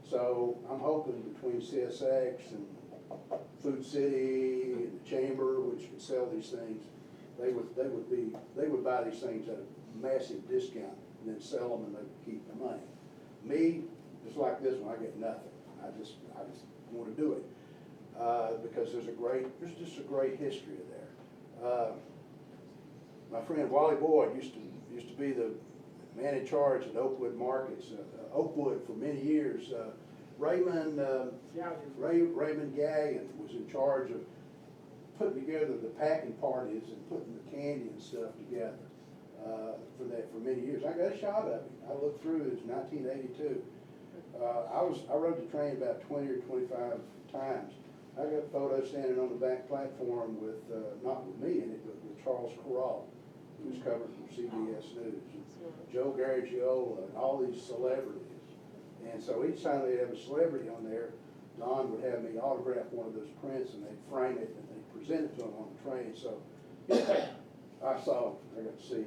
So I'm hoping between CSX and Food City and the Chamber, which could sell these things, they would buy these things at a massive discount and then sell them, and they would keep the money. Me, just like this one, I get nothing. I just want to do it because there's just a great history there. My friend Wally Boyd used to be the man in charge at Oakwood Markets, Oakwood for many years. Raymond Gallion was in charge of putting together the packing parties and putting the candy and stuff together for many years. I got a shot of him. I looked through it. It was 1982. I rode the train about 20 or 25 times. I got photos standing on the back platform with, not with me in it, but with Charles Corral, who's covered from CBS News, and Joe Garagiola, and all these celebrities. And so each time they'd have a celebrity on there, Don would have me autograph one of those prints, and they'd frame it, and they'd present it to him on the train. So I got to see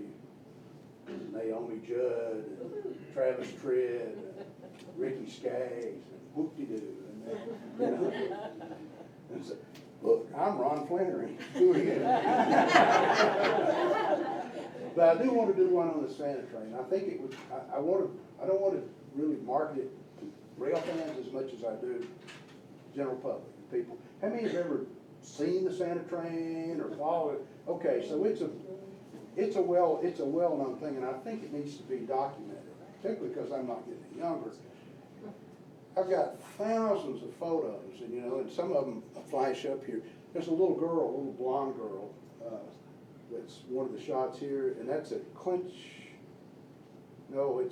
Naomi Judd, and Travis Tritt, Ricky Yippee skags and whoop-de-doo, and you know. And so, look, I'm Ron Flanary. Who are you? But I do want to do one on the Santa train. I think it would, I don't want to really market it to rail fans as much as I do general public, people. How many have ever seen the Santa train or followed it? Okay, so it's a well-known thing, and I think it needs to be documented, particularly because I'm not getting any younger. I've got thousands of photos, and and some of them flash up here. There's a little girl, a little blonde girl, that's one of the shots here, and that's at it's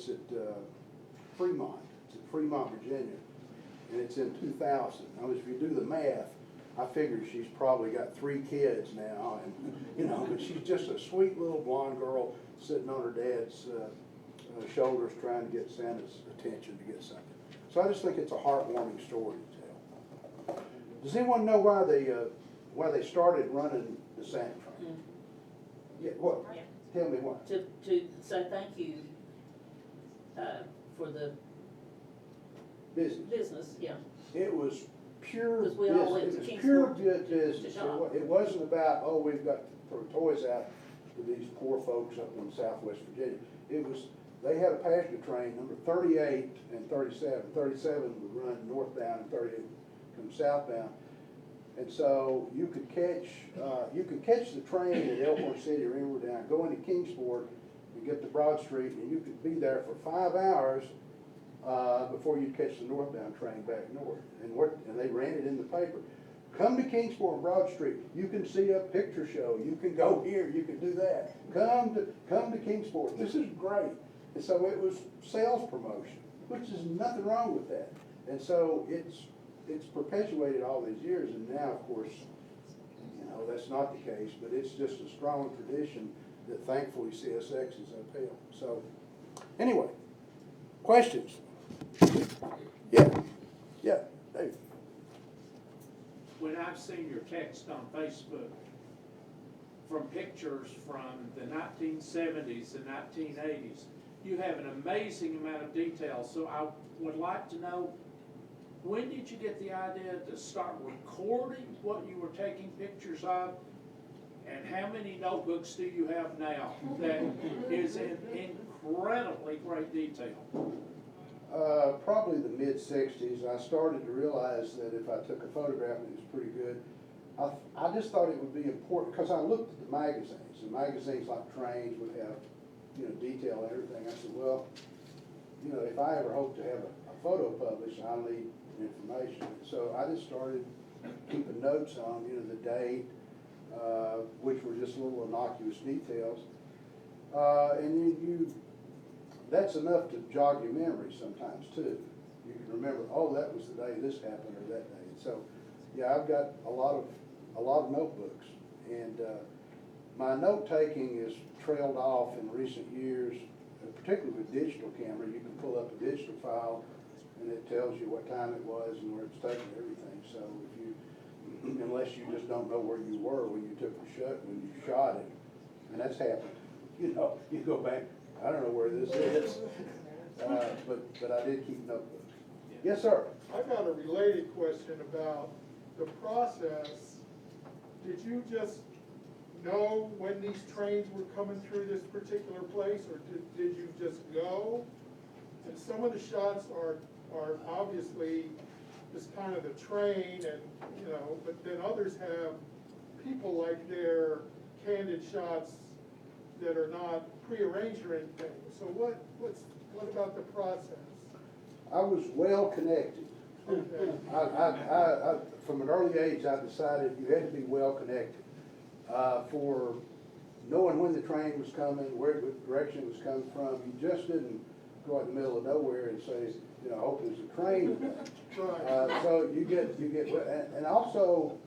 at Fremont. It's at Fremont, Virginia, and it's in 2000. Now, if you do the math, I figure she's probably got 3 kids now, and but she's just a sweet little blonde girl sitting on her dad's shoulders trying to get Santa's attention to get something. So I just think it's a heartwarming story to tell. Does anyone know why they started running the Santa train? Yeah, what? Yeah. Tell me what. To say thank you for the business, yeah. It was pure 'Cause we all went business. to It was pure Kingsport business. to shop. It wasn't about, we've got to throw toys out to these poor folks up in Southwest Virginia. It was, they had a passenger train, number 38 and 37. 37 would run northbound and 38 come southbound. And so you could catch the train at Elkhorn City or anywhere down, go into Kingsport and get to Broad Street, and you could be there for 5 hours before you'd catch the northbound train back north. And they ran it in the paper. Come to Kingsport and Broad Street. You can see a picture show. You can go here. You can do that. Come to Kingsport. This is great. And so it was sales promotion, which is nothing wrong with that. And so it's perpetuated all these years, and now, of course, that's not the case, but it's just a strong tradition that thankfully CSX is upheld. So, anyway, questions? Yeah, Dave. When I've seen your text on Facebook, from pictures from the 1970s and 1980s, you have an amazing amount of detail, so I would like to know, when did you get the idea to start recording what you were taking pictures of? And how many notebooks do you have now that is in incredibly great detail? Probably the mid-60s. I started to realize that if I took a photograph and it was pretty good, I just thought it would be important, because I looked at the magazines, and magazines like Trains would have, detail and everything. I said, well, if I ever hope to have a photo published, I'll need information. So I just started keeping notes on, the date, which were just little innocuous details. And then that's enough to jog your memory sometimes too. You can remember, that was the day this happened or that day. So, yeah, I've got a lot of notebooks, and my note taking is trailed off in recent years, particularly with digital camera. You can pull up a digital file, and it tells you what time it was and where it's taking everything. So unless you just don't know where you were when you took the shot, when you shot it, and that's happened. You go back, I don't know where this is, but I did keep notebooks. Yes, sir. I've got a related question about the process. Did you just know when these trains were coming through this particular place, or did you just go? And some of the shots are obviously just kind of the train, and but then others have people, like their candid shots that are not prearranged or anything. So what about the process? I was well connected. Okay. I from an early age, I decided you had to be well connected for knowing when the train was coming, what direction it was coming from. You just didn't go out in the middle of nowhere and say, I hope there's a train today. Right. So you get, and also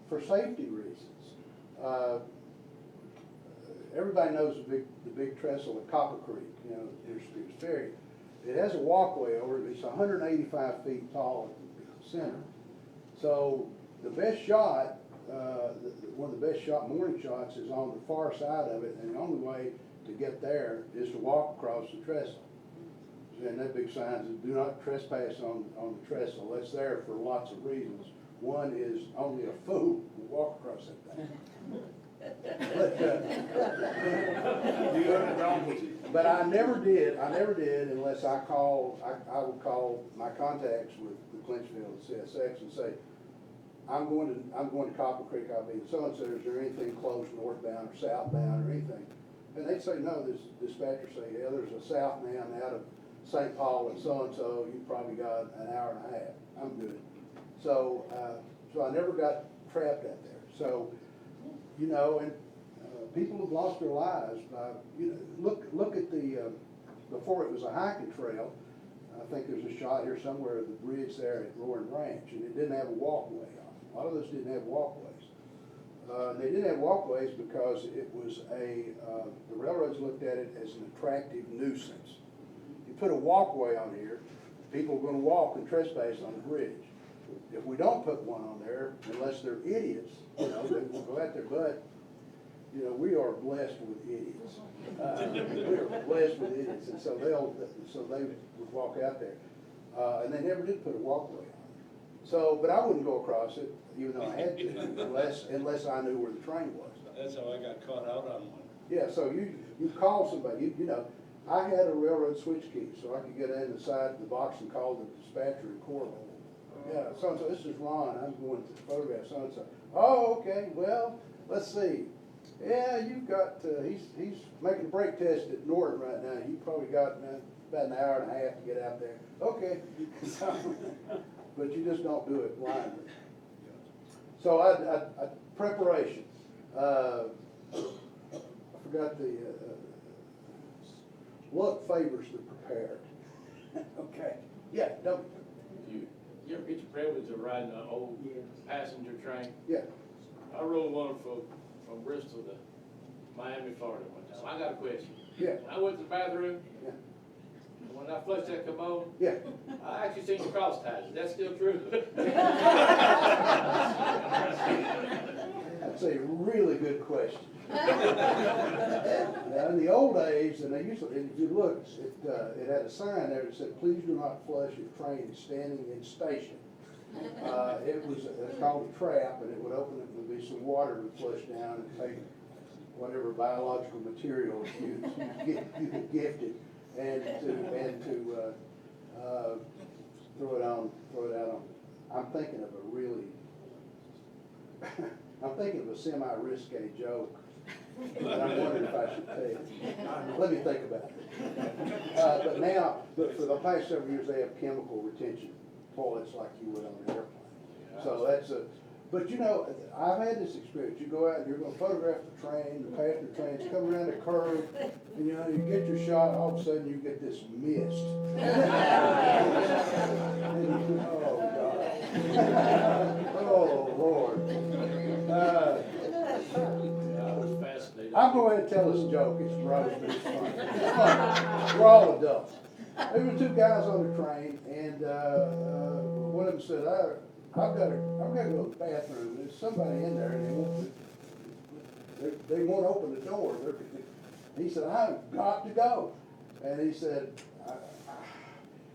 for safety reasons. Everybody knows the big trestle at Copper Creek, near Spears Ferry. It has a walkway over it. It's 185 feet tall at the center. So the best shot, one of the best morning shots is on the far side of it, and the only way to get there is to walk across the trestle. and that big sign says, "Do not trespass on the trestle." That's there for lots of reasons. One is only a fool will walk across that thing. But I never did unless I would call my contacts with Clinchfield and CSX and say, I'm going to Copper Creek, I'll be in so-and-so, is there anything close northbound or southbound or anything? And they'd say, no, this dispatcher say, yeah, there's a southbound out of St. Paul and so-and-so, you probably got an hour and a half, I'm good. So, so I never got trapped out there. So, you know, and people have lost their lives by, you know, look at the, before it was a hiking trail, I think there's a shot here somewhere of the bridge there at Roaring Ranch, and it didn't have a walkway on it. A lot of those didn't have walkways. They didn't have walkways because it was the railroads looked at it as an attractive nuisance. You put a walkway on here, people are gonna walk and trespass on the bridge. If we don't put one on there, unless they're idiots, you know, they will go out there, but, you know, we are blessed with idiots. We are blessed with idiots, and so they would walk out there. And they never did put a walkway on it. So, but I wouldn't go across it, even though I had to, unless I knew where the train was. That's how I got caught out on one. Yeah, so you call somebody, you know, I had a railroad switch key, so I could get in the side of the box and call the dispatcher in Corbin. Yeah, so-and-so, this is Ron, I'm going to photograph so-and-so. Oh, okay, well, let's see. Yeah, you've got, he's making a brake test at Norton right now. You probably got about an hour and a half to get out there. Okay. But you just don't do it blindly. So I preparation. I forgot the, luck favors the prepared. Okay. Yeah, don't. You ever get your privilege of riding an old passenger train? Yeah. I rode one from Bristol to Miami, Florida one time. I got a question. Yeah. I went to the bathroom, Yeah. and when I flushed that commode, Yeah. I actually seen the cross ties. Is that still true? That's a really good question. Now, in the old days, and they used to, if you look, it had a sign there that said, "Please do not flush your train standing in station." It was called a trap, and it would open it, and there'd be some water to flush down and take whatever biological material you had gifted, and to throw it out on. I'm thinking of a really, I'm thinking of a semi-risque joke, but I'm wondering if I should tell it. Let me think about it. But for the past several years, they have chemical retention toilets like you would on an airplane. So that's but you know, I've had this experience. You go out and you're going to photograph the train, the passenger trains come around the curve, and you know, you get your shot, all of a sudden you get this mist. And you, oh, God. Oh, Lord. I was fascinated. I'll go ahead and tell this joke. It's gross, but it's funny. It's funny. We're all adults. There were two guys on the train, and one of them said, I've got to go to the bathroom. There's somebody in there, and they won't open the door. He said, I've got to go. And he said,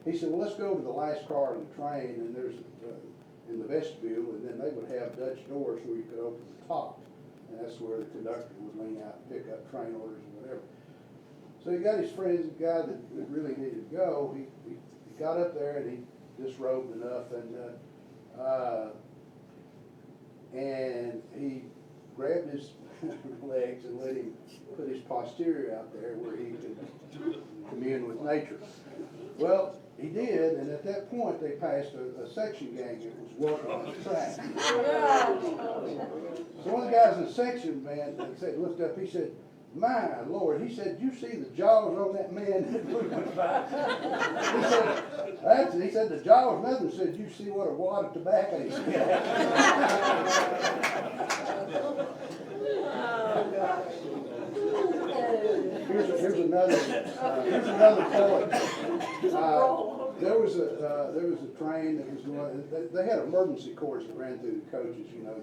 well, let's go to the last car in the train, and there's in the vestibule, and then they would have Dutch doors where you could open the top. And that's where the conductor would lean out and pick up train orders or whatever. So he got his friends, the guy that really needed to go, he got up there and he disrobed enough, and he grabbed his legs and let him put his posterior out there where he could commune with nature. Well, he did, and at that point they passed a section gang that was working on the track. So one of the guys in the section, man, looked up, he said, "My Lord," he said, "you see the jaws on that man that went by?" He said, "The jaws, nothing." He said, "You see what a wad of tobacco he's got?" Here's another point. There was a train that was going. They had emergency cords that ran through the coaches. You know,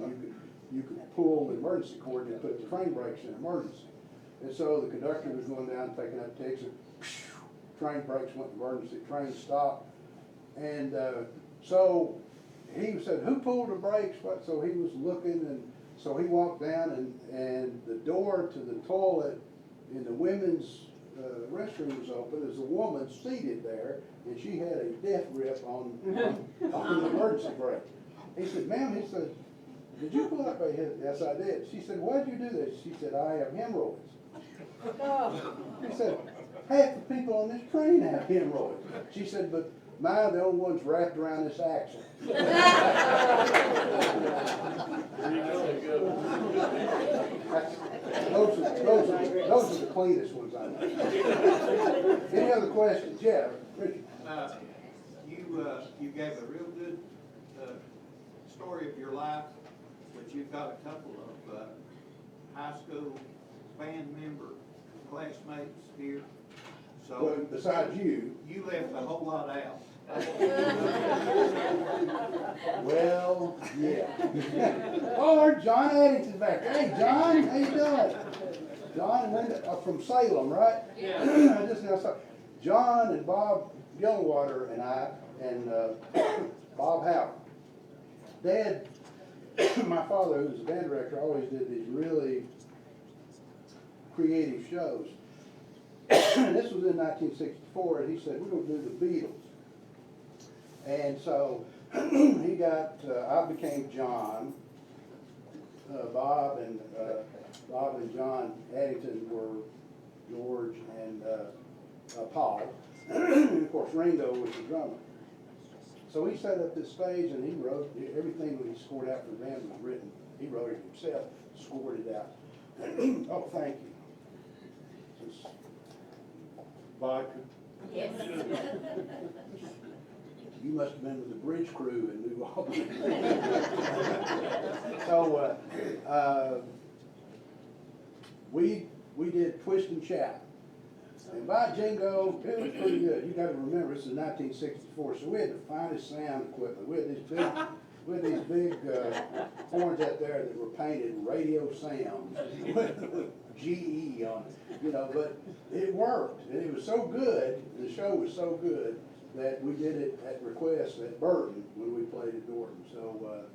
you could pull the emergency cord and put the train brakes in emergency. And so the conductor was going down, picking up ticks, and train brakes went emergency, train stopped. And, so he said, who pulled the brakes? What? So he was looking, and so he walked down, and the door to the toilet in the women's restroom was open. There's a woman seated there, and she had a death grip on the emergency brake. He said, ma'am, he said, did you pull up? I said, yes, I did. She said, why did you do this? She said, I have hemorrhoids. He said, half the people on this train have hemorrhoids. She said, but mine, the only one's wrapped around this axle. Those are the cleanest ones I know. Any other questions? Yeah, Richard. You gave a real good story of your life, but you've got a couple of high school band member classmates here. So Well, besides you. you left a whole lot out. Well, yeah. Oh, John Addington's back. Hey, John, how you doing? John and Linda from Salem, right? Yeah. I just now saw John and Bob Gilwater and I and Bob Howard. Dad, my father, who was a band director, always did these really creative shows. This was in 1964, and he said, we're going to do the Beatles. And so he got, I became John. Bob and John Addington were George and Paul. And of course, Ringo was the drummer. So he set up this stage, and he wrote everything that he scored out for the band was written. He wrote it himself, scored it out. Oh, thank you. Just vodka. Yes. You must have been with the bridge crew in New Albany. So we did Twist and Shout. And by jingo, it was pretty good. You got to remember, this is 1964, so we had the finest sound equipment. We had these big horns out there that were painted Radio Sound with GE on it, you know. But it worked, and it was so good. The show was so good that we did it at request at Burton when we played at Dorton. So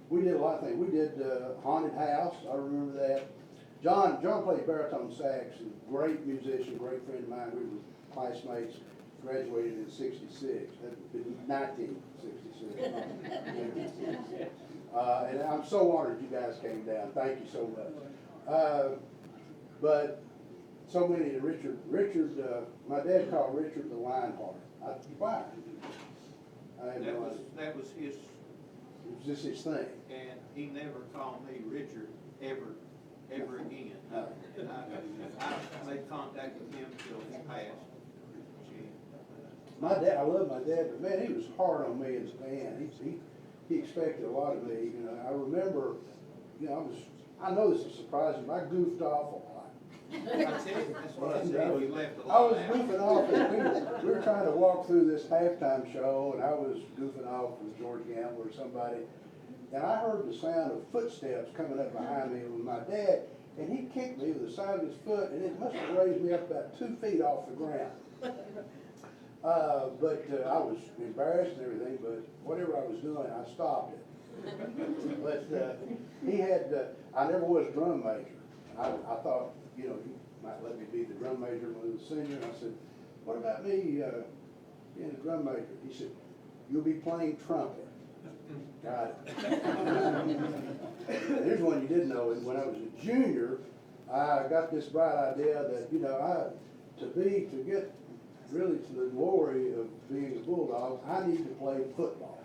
we did a lot of things. We did Haunted House. I remember that. John played baritone sax, a great musician, great friend of mine. We were classmates, graduated in '66, 1966. And I'm so honored you guys came down. Thank you so much. But so many, Richard, my dad called Richard the Lionheart. Why? I have no idea. That was his, It was just his thing. and he never called me Richard ever again. No. I made contact with him till he passed. My dad, I love my dad, but man, he was hard on me as a man. He expected a lot of me. You know, I remember, you know, I know this is surprising, but I goofed off a lot. That's what I said, you left a I lot was out. goofing off, and we were trying to walk through this halftime show, and I was goofing off with George Gamble or somebody, and I heard the sound of footsteps coming up behind me with my dad, and he kicked me with the side of his foot, and it must have raised me up about 2 feet off the ground. But I was embarrassed and everything, but whatever I was doing, I stopped it. But he had, I never was a drum major. I thought, you know, he might let me be the drum major when he was a senior. And I said, what about me being a drum major? He said, you'll be playing trumpet. Got it. Here's one you didn't know. When I was a junior, I got this bright idea that, you know, to get really to the glory of being a Bulldog, I need to play football.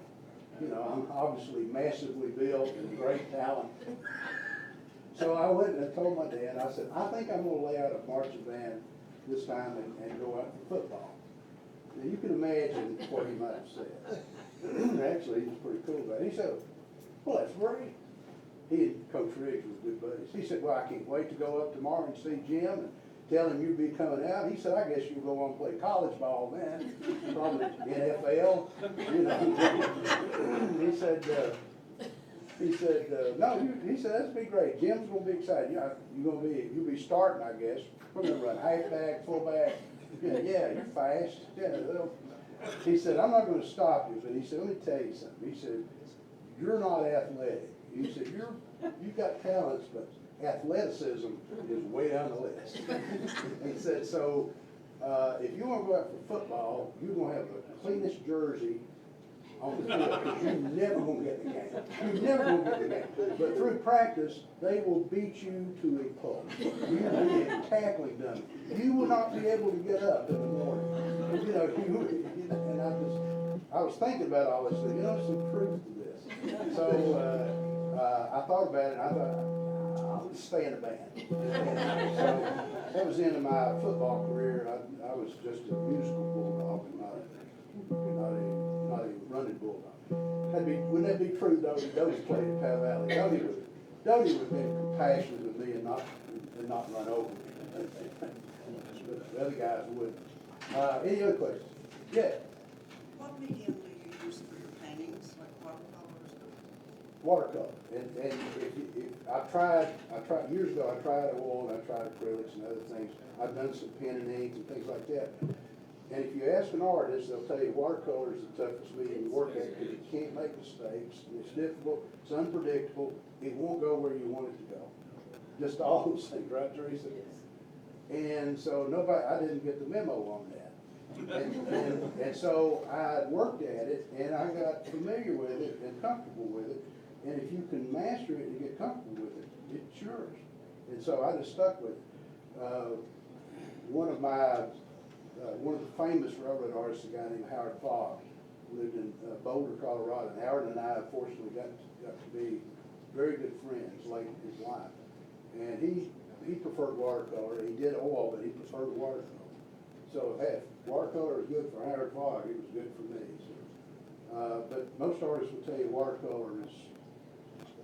You know, I'm obviously massively built and great talent. So I went and I told my dad, I said, I think I'm going to lay out a marching band this time and go out for football. Now you can imagine what he might have said. Actually, he was pretty cool about it. He said, well, that's great. He and Coach Riggs were good buddies. He said, well, I can't wait to go up tomorrow and see Jim and tell him you'd be coming out. He said, I guess you'll go on and play college ball then, probably NFL. You know, he said, no, he said, that'd be great. Jim's gonna be excited. You'll be starting, I guess. We're gonna run halfback, fullback, Yeah, you're fast. Yeah, well, he said, I'm not gonna stop you, but he said, let me tell you something. He said, you're not athletic. He said, you've got talents, but athleticism is way down the list. He said, so, if you wanna go out for football, you're gonna have the cleanest jersey on the field, because you're never gonna get in the game. You're never gonna get in the game. But through practice, they will beat you to a pulp. You will be a tackling dummy. You will not be able to get up in the morning. You know, and I was thinking about all this, and there's some truth to this. So, I thought about it, and I thought, I'll just stay in a band. So, that was the end of my football career. I was just a musical bulldog and not a running bulldog. Wouldn't that be true, Doty? Doty played at Powell Valley. Doty would have been compassionate with me and not run over me. But the other guys wouldn't. Any other questions? Yeah. What medium do you use for your paintings, like watercolors? Watercolor. And if I tried years ago, I tried oil and I tried acrylics and other things. I've done some pen and ink and things like that. And if you ask an artist, they'll tell you watercolor is the toughest medium to work at because you can't make mistakes. It's difficult, it's unpredictable, it won't go where you want it to go. Just all those things, right, Teresa? And so I didn't get the memo on that. And so I worked at it and I got familiar with it and comfortable with it. And if you can master it and get comfortable with it, it's yours. And so I just stuck with it. One of the famous railroad artists, a guy named Howard Fogg, lived in Boulder, Colorado. And Howard and I, unfortunately, got to be very good friends late in his life. And he preferred watercolor. He did oil, but he preferred watercolor. So if watercolor is good for Howard Fogg, it was good for me. So, but most artists will tell you watercolor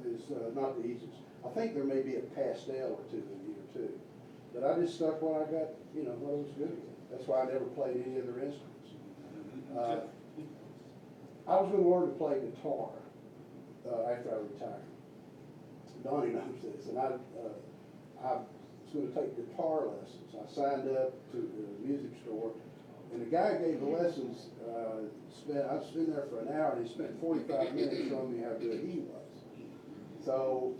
is not the easiest. I think there may be a pastel or two in here too. But I just stuck what I got, what I was good at. That's why I never played any other instruments. I was going to learn to play guitar after I retired. Donnie knows this, and I was going to take guitar lessons. I signed up to the music store, and the guy who gave the lessons I was in there for an hour, and he spent 45 minutes showing me how good he was. So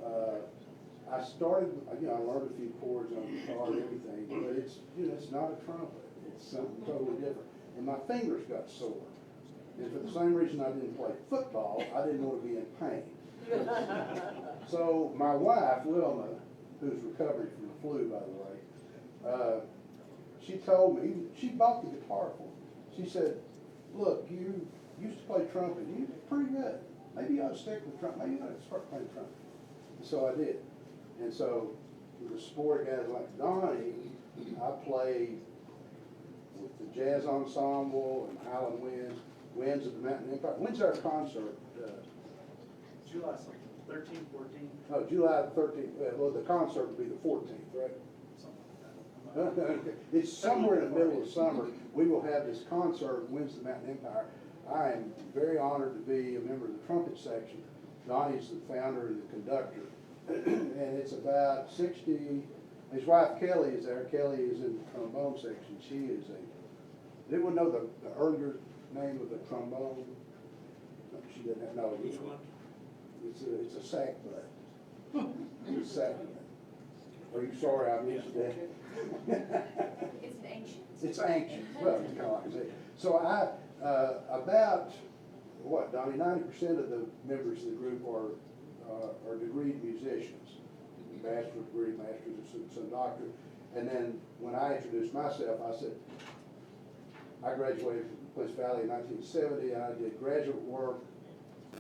I started, I learned a few chords on the guitar and everything, but it's not a trumpet. It's something totally different. And my fingers got sore. And for the same reason I didn't play football, I didn't want to be in pain. So my wife, Wilma, who's recovering from the flu, by the way, she told me, she bought the guitar for me. She said, look, you used to play trumpet. You're pretty good. Maybe you ought to stick with trumpet. Maybe you ought to start playing trumpet. And so I did. And so with the sport guys like Donnie, I played with the Jazz Ensemble and Highland Winds of the Mountain Empire. When's our concert? July something, 13, 14. Oh, July the 13th. Well, the concert will be the 14th, right? Something like that. It's somewhere in the middle of summer. We will have this concert, Winds of the Mountain Empire. I am very honored to be a member of the trumpet section. Donnie's the founder and the conductor. And it's about 60, his wife Kelly is there. Kelly is in the trombone section. She is anyone know the earlier name of the trombone? No, she doesn't have, no. Which one? It's a sack butt. It's a sack butt. Are you sorry I missed that? It's an ancient. It's ancient. Well, it's kind of like I said. So about, what, Donnie, 90% of the members of the group are degreed musicians. Bachelor's degree, master's, some doctorate. And then when I introduced myself, I said, I graduated from Pleasant Valley in 1970, and I did graduate work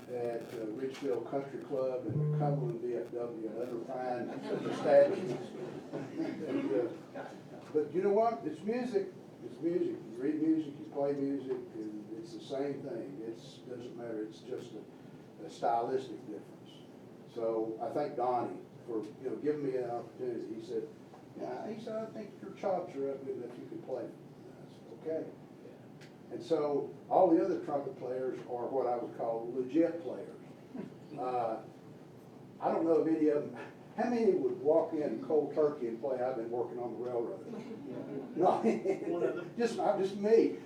at Ridgefield Country Club and Cumberland VFW and other fine establishments. But you know what? It's music. It's music. You read music, you play music, and it's the same thing. It doesn't matter. It's just a stylistic difference. So I thank Donnie for giving me an opportunity. He said, I think your chops are up good enough you can play. I said, okay. And so all the other trumpet players are what I would call legit players. I don't know of any of them. how many would walk in cold turkey and play, I've been working on the railroad? No, just me.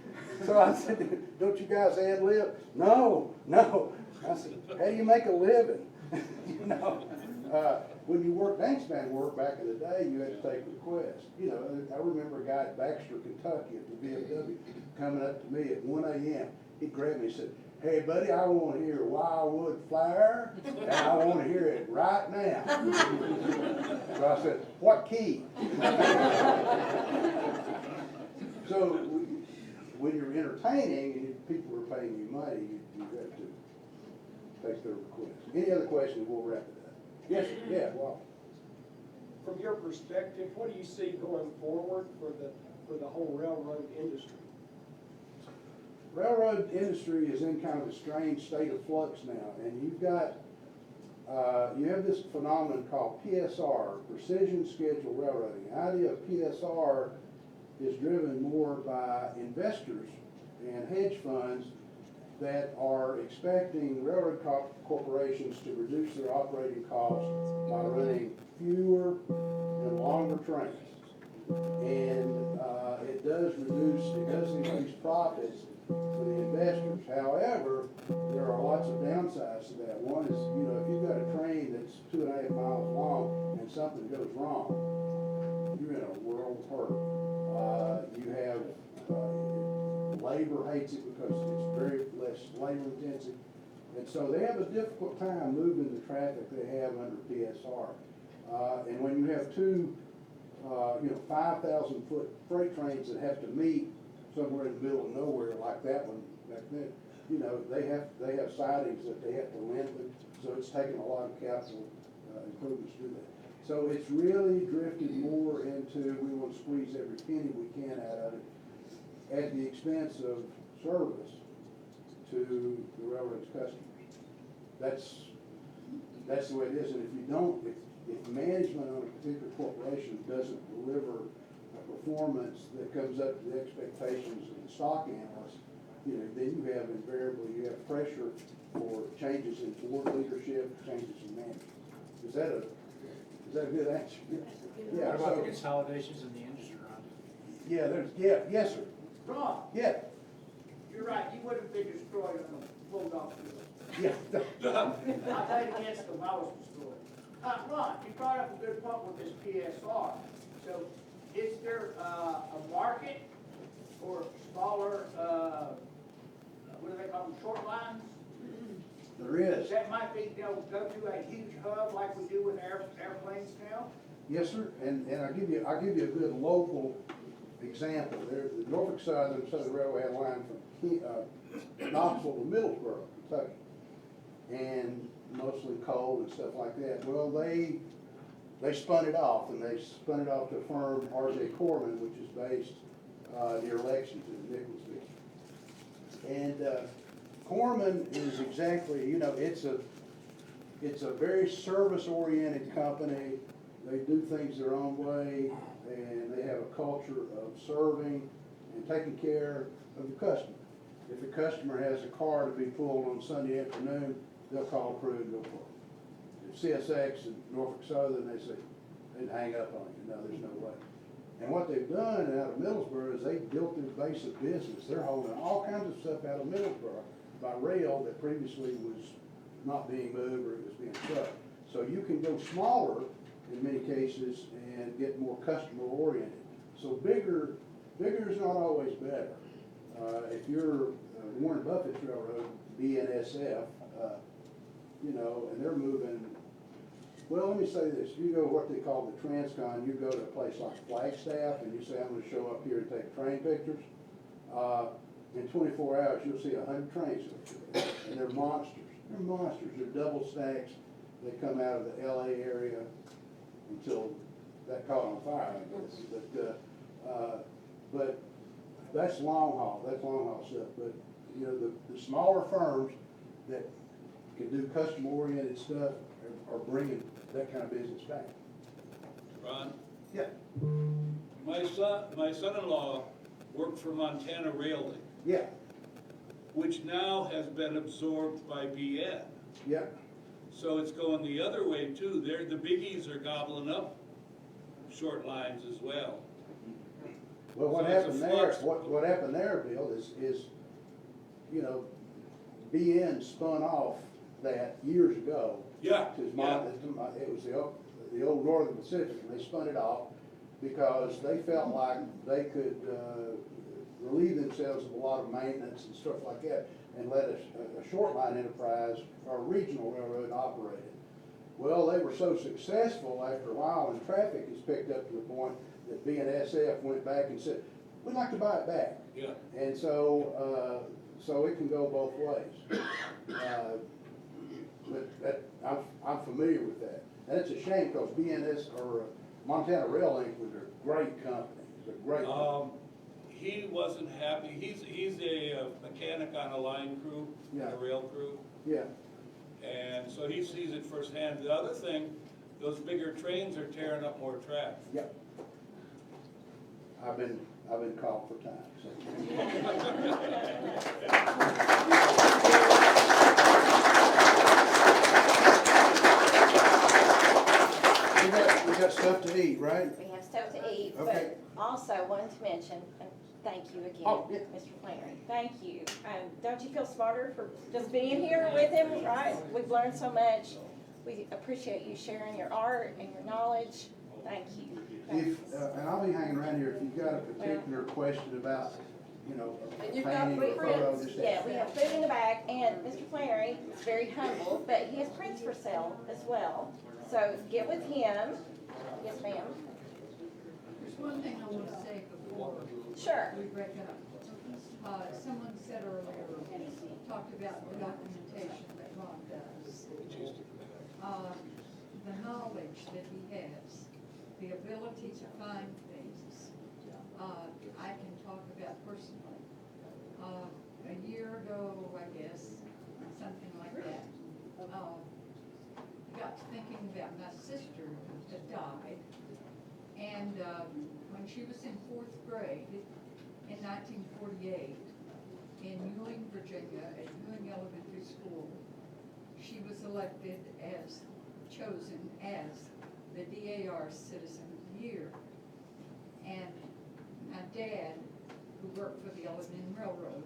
So I said, don't you guys ad lib? No. I said, how do you make a living? You know, when you work banksman work back in the day, you had to take requests. You know, I remember a guy at Baxter, Kentucky at the VFW coming up to me at 1 a.m. He grabbed me and said, hey buddy, I want to hear Wildwood Flyer, and I want to hear it right now. So I said, what key? So when you're entertaining and people are paying you money, you have to take their requests. Any other questions, we'll wrap it up. Yes, yeah, well. From your perspective, what do you see going forward for the whole railroad industry? Railroad industry is in kind of a strange state of flux now, and you've got, you have this phenomenon called PSR, Precision Scheduled Railroading. The idea of PSR is driven more by investors and hedge funds that are expecting railroad corporations to reduce their operating costs by running fewer and longer trains. And it does increase profits for the investors. However, there are lots of downsides to that. One is, you know, if you've got a train that's 2.5 miles long and something goes wrong, you're in a world of hurt. You have labor hates it because it's very less labor intensive. And so they have a difficult time moving the traffic they have under PSR. And when you have two 5,000 foot freight trains that have to meet somewhere in the middle of nowhere like that one back then, you know, they have sidings that they have to lengthen, so it's taken a lot of capital improvements to do that. So it's really drifted more into, we want to squeeze every penny we can out of it at the expense of service to the railroad's customers. That's the way it is, and if management on a particular corporation doesn't deliver a performance that comes up to the expectations of the stock analysts, you know, then you have pressure for changes in board leadership, changes in management. Is that a good answer? Yeah. What about the consolidations in the industry, Ron? Yes, sir. Ron, Yeah. you're right, you wouldn't be destroyed on the Bulldog field. Yeah. I played against them, I was destroyed. Ron, you brought up a good point with this PSR. So is there a market for smaller, what do they call them, short lines? There is. That might be, go to a huge hub like we do with airplanes now? Yes, sir, and I'll give you a good local example. There, the Norfolk Southern Railway had a line from Knoxville to Middlesboro, Kentucky, and mostly coal and stuff like that. Well, they spun it off, and they spun it off to a firm, R.J. Corman, which is based near Lexington, Nicholasville. And Corman is exactly, you know, it's a very service-oriented company. They do things their own way, and they have a culture of serving and taking care of the customer. If the customer has a car to be pulled on Sunday afternoon, they'll call a crew and go pull it. If CSX and Norfolk Southern, they'd hang up on you. No, there's no way. And what they've done out of Middlesboro is they've built their base of business. They're hauling all kinds of stuff out of Middlesboro by rail that previously was not being moved or it was being trucked. So you can go smaller in many cases and get more customer oriented. So bigger is not always better. If you're Warren Buffett's railroad, BNSF, you know, and they're moving, well, let me say this, you go what they call the Transcon, you go to a place like Flagstaff and you say, I'm gonna show up here and take train pictures. In 24 hours, you'll see 100 trains go through there, and they're monsters. They're monsters. They're double stacks. They come out of the LA area until that caught on fire, I guess. But that's long haul. That's long haul stuff. But you know, the smaller firms that can do customer oriented stuff are bringing that kind of business back. Ron? Yeah. My son-in-law worked for Montana Rail Link. Yeah. Which now has been absorbed by BN. Yeah. So it's going the other way too. The biggies are gobbling up short lines as well. Well, what So it's a happened there, flux. what happened there, Bill, is, you know, BN spun off that years ago. Yeah, It yeah. was the old Northern Pacific, and they spun it off because they felt like they could, relieve themselves of a lot of maintenance and stuff like that, and let a short line enterprise or a regional railroad operate it. Well, they were so successful after a while, and traffic has picked up to the point that BNSF went back and said, we'd like to buy it back. Yeah. And so, so it can go both ways. But I'm familiar with that. And it's a shame because BNS or Montana Rail Link was a great company. It's a great company. He wasn't happy. He's a mechanic on a line crew, Yeah. a rail crew. Yeah. And so he sees it firsthand. The other thing, those bigger trains are tearing up more tracks. Yep. I've been called for time, so. We got stuff to eat, right? We have stuff to eat, Okay. but also wanted to mention, and thank you again, Oh, yeah. Mr. Flanary. Thank you. Don't you feel smarter for just being here with him, right? We've learned so much. We appreciate you sharing your art and your knowledge. Thank you. If, and I'll be hanging around here if you've got a particular question about, you know, And you've got painting or photo, prints, just yeah, ask. we have food in the back, and Mr. Flannery is very humble, but he has prints for sale as well. So get with him. Yes, ma'am. There's one thing I want to say before Sure. we break up. Someone said earlier, talked about the documentation that Ron does. The knowledge that he has, the ability to find things, I can talk about personally. A year ago, I guess, something like that, got to thinking about my sister that died. And when she was in 4th grade in 1948 in Ewing, Virginia, at Ewing Elementary School, she was chosen as the DAR Citizen of the Year. And my dad, who worked for the Elevated Railroad,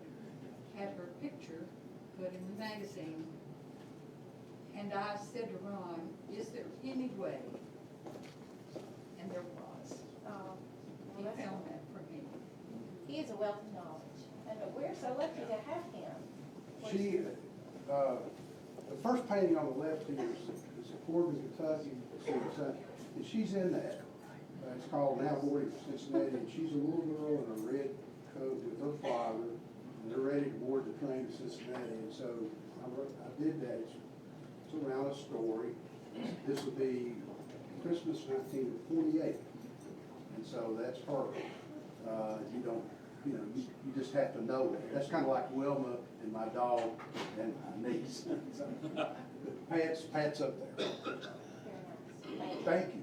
had her picture put in the magazine. And I said to Ron, is there any way? And there was. He found that for me. He is a wealth of knowledge, and we're so lucky to have him. She, the first painting on the left here is a Corbin, Kentucky, and she's in that. It's called Now Boarding for Cincinnati, and she's a little girl in a red coat with her father, and they're ready to board the train to Cincinnati. And so I did that. It's around a story. This will be Christmas 1948, and so that's her. You don't, you know, you just have to know it. That's kind of like Wilma and my dog and my niece. So, Pat's up there. Thank you.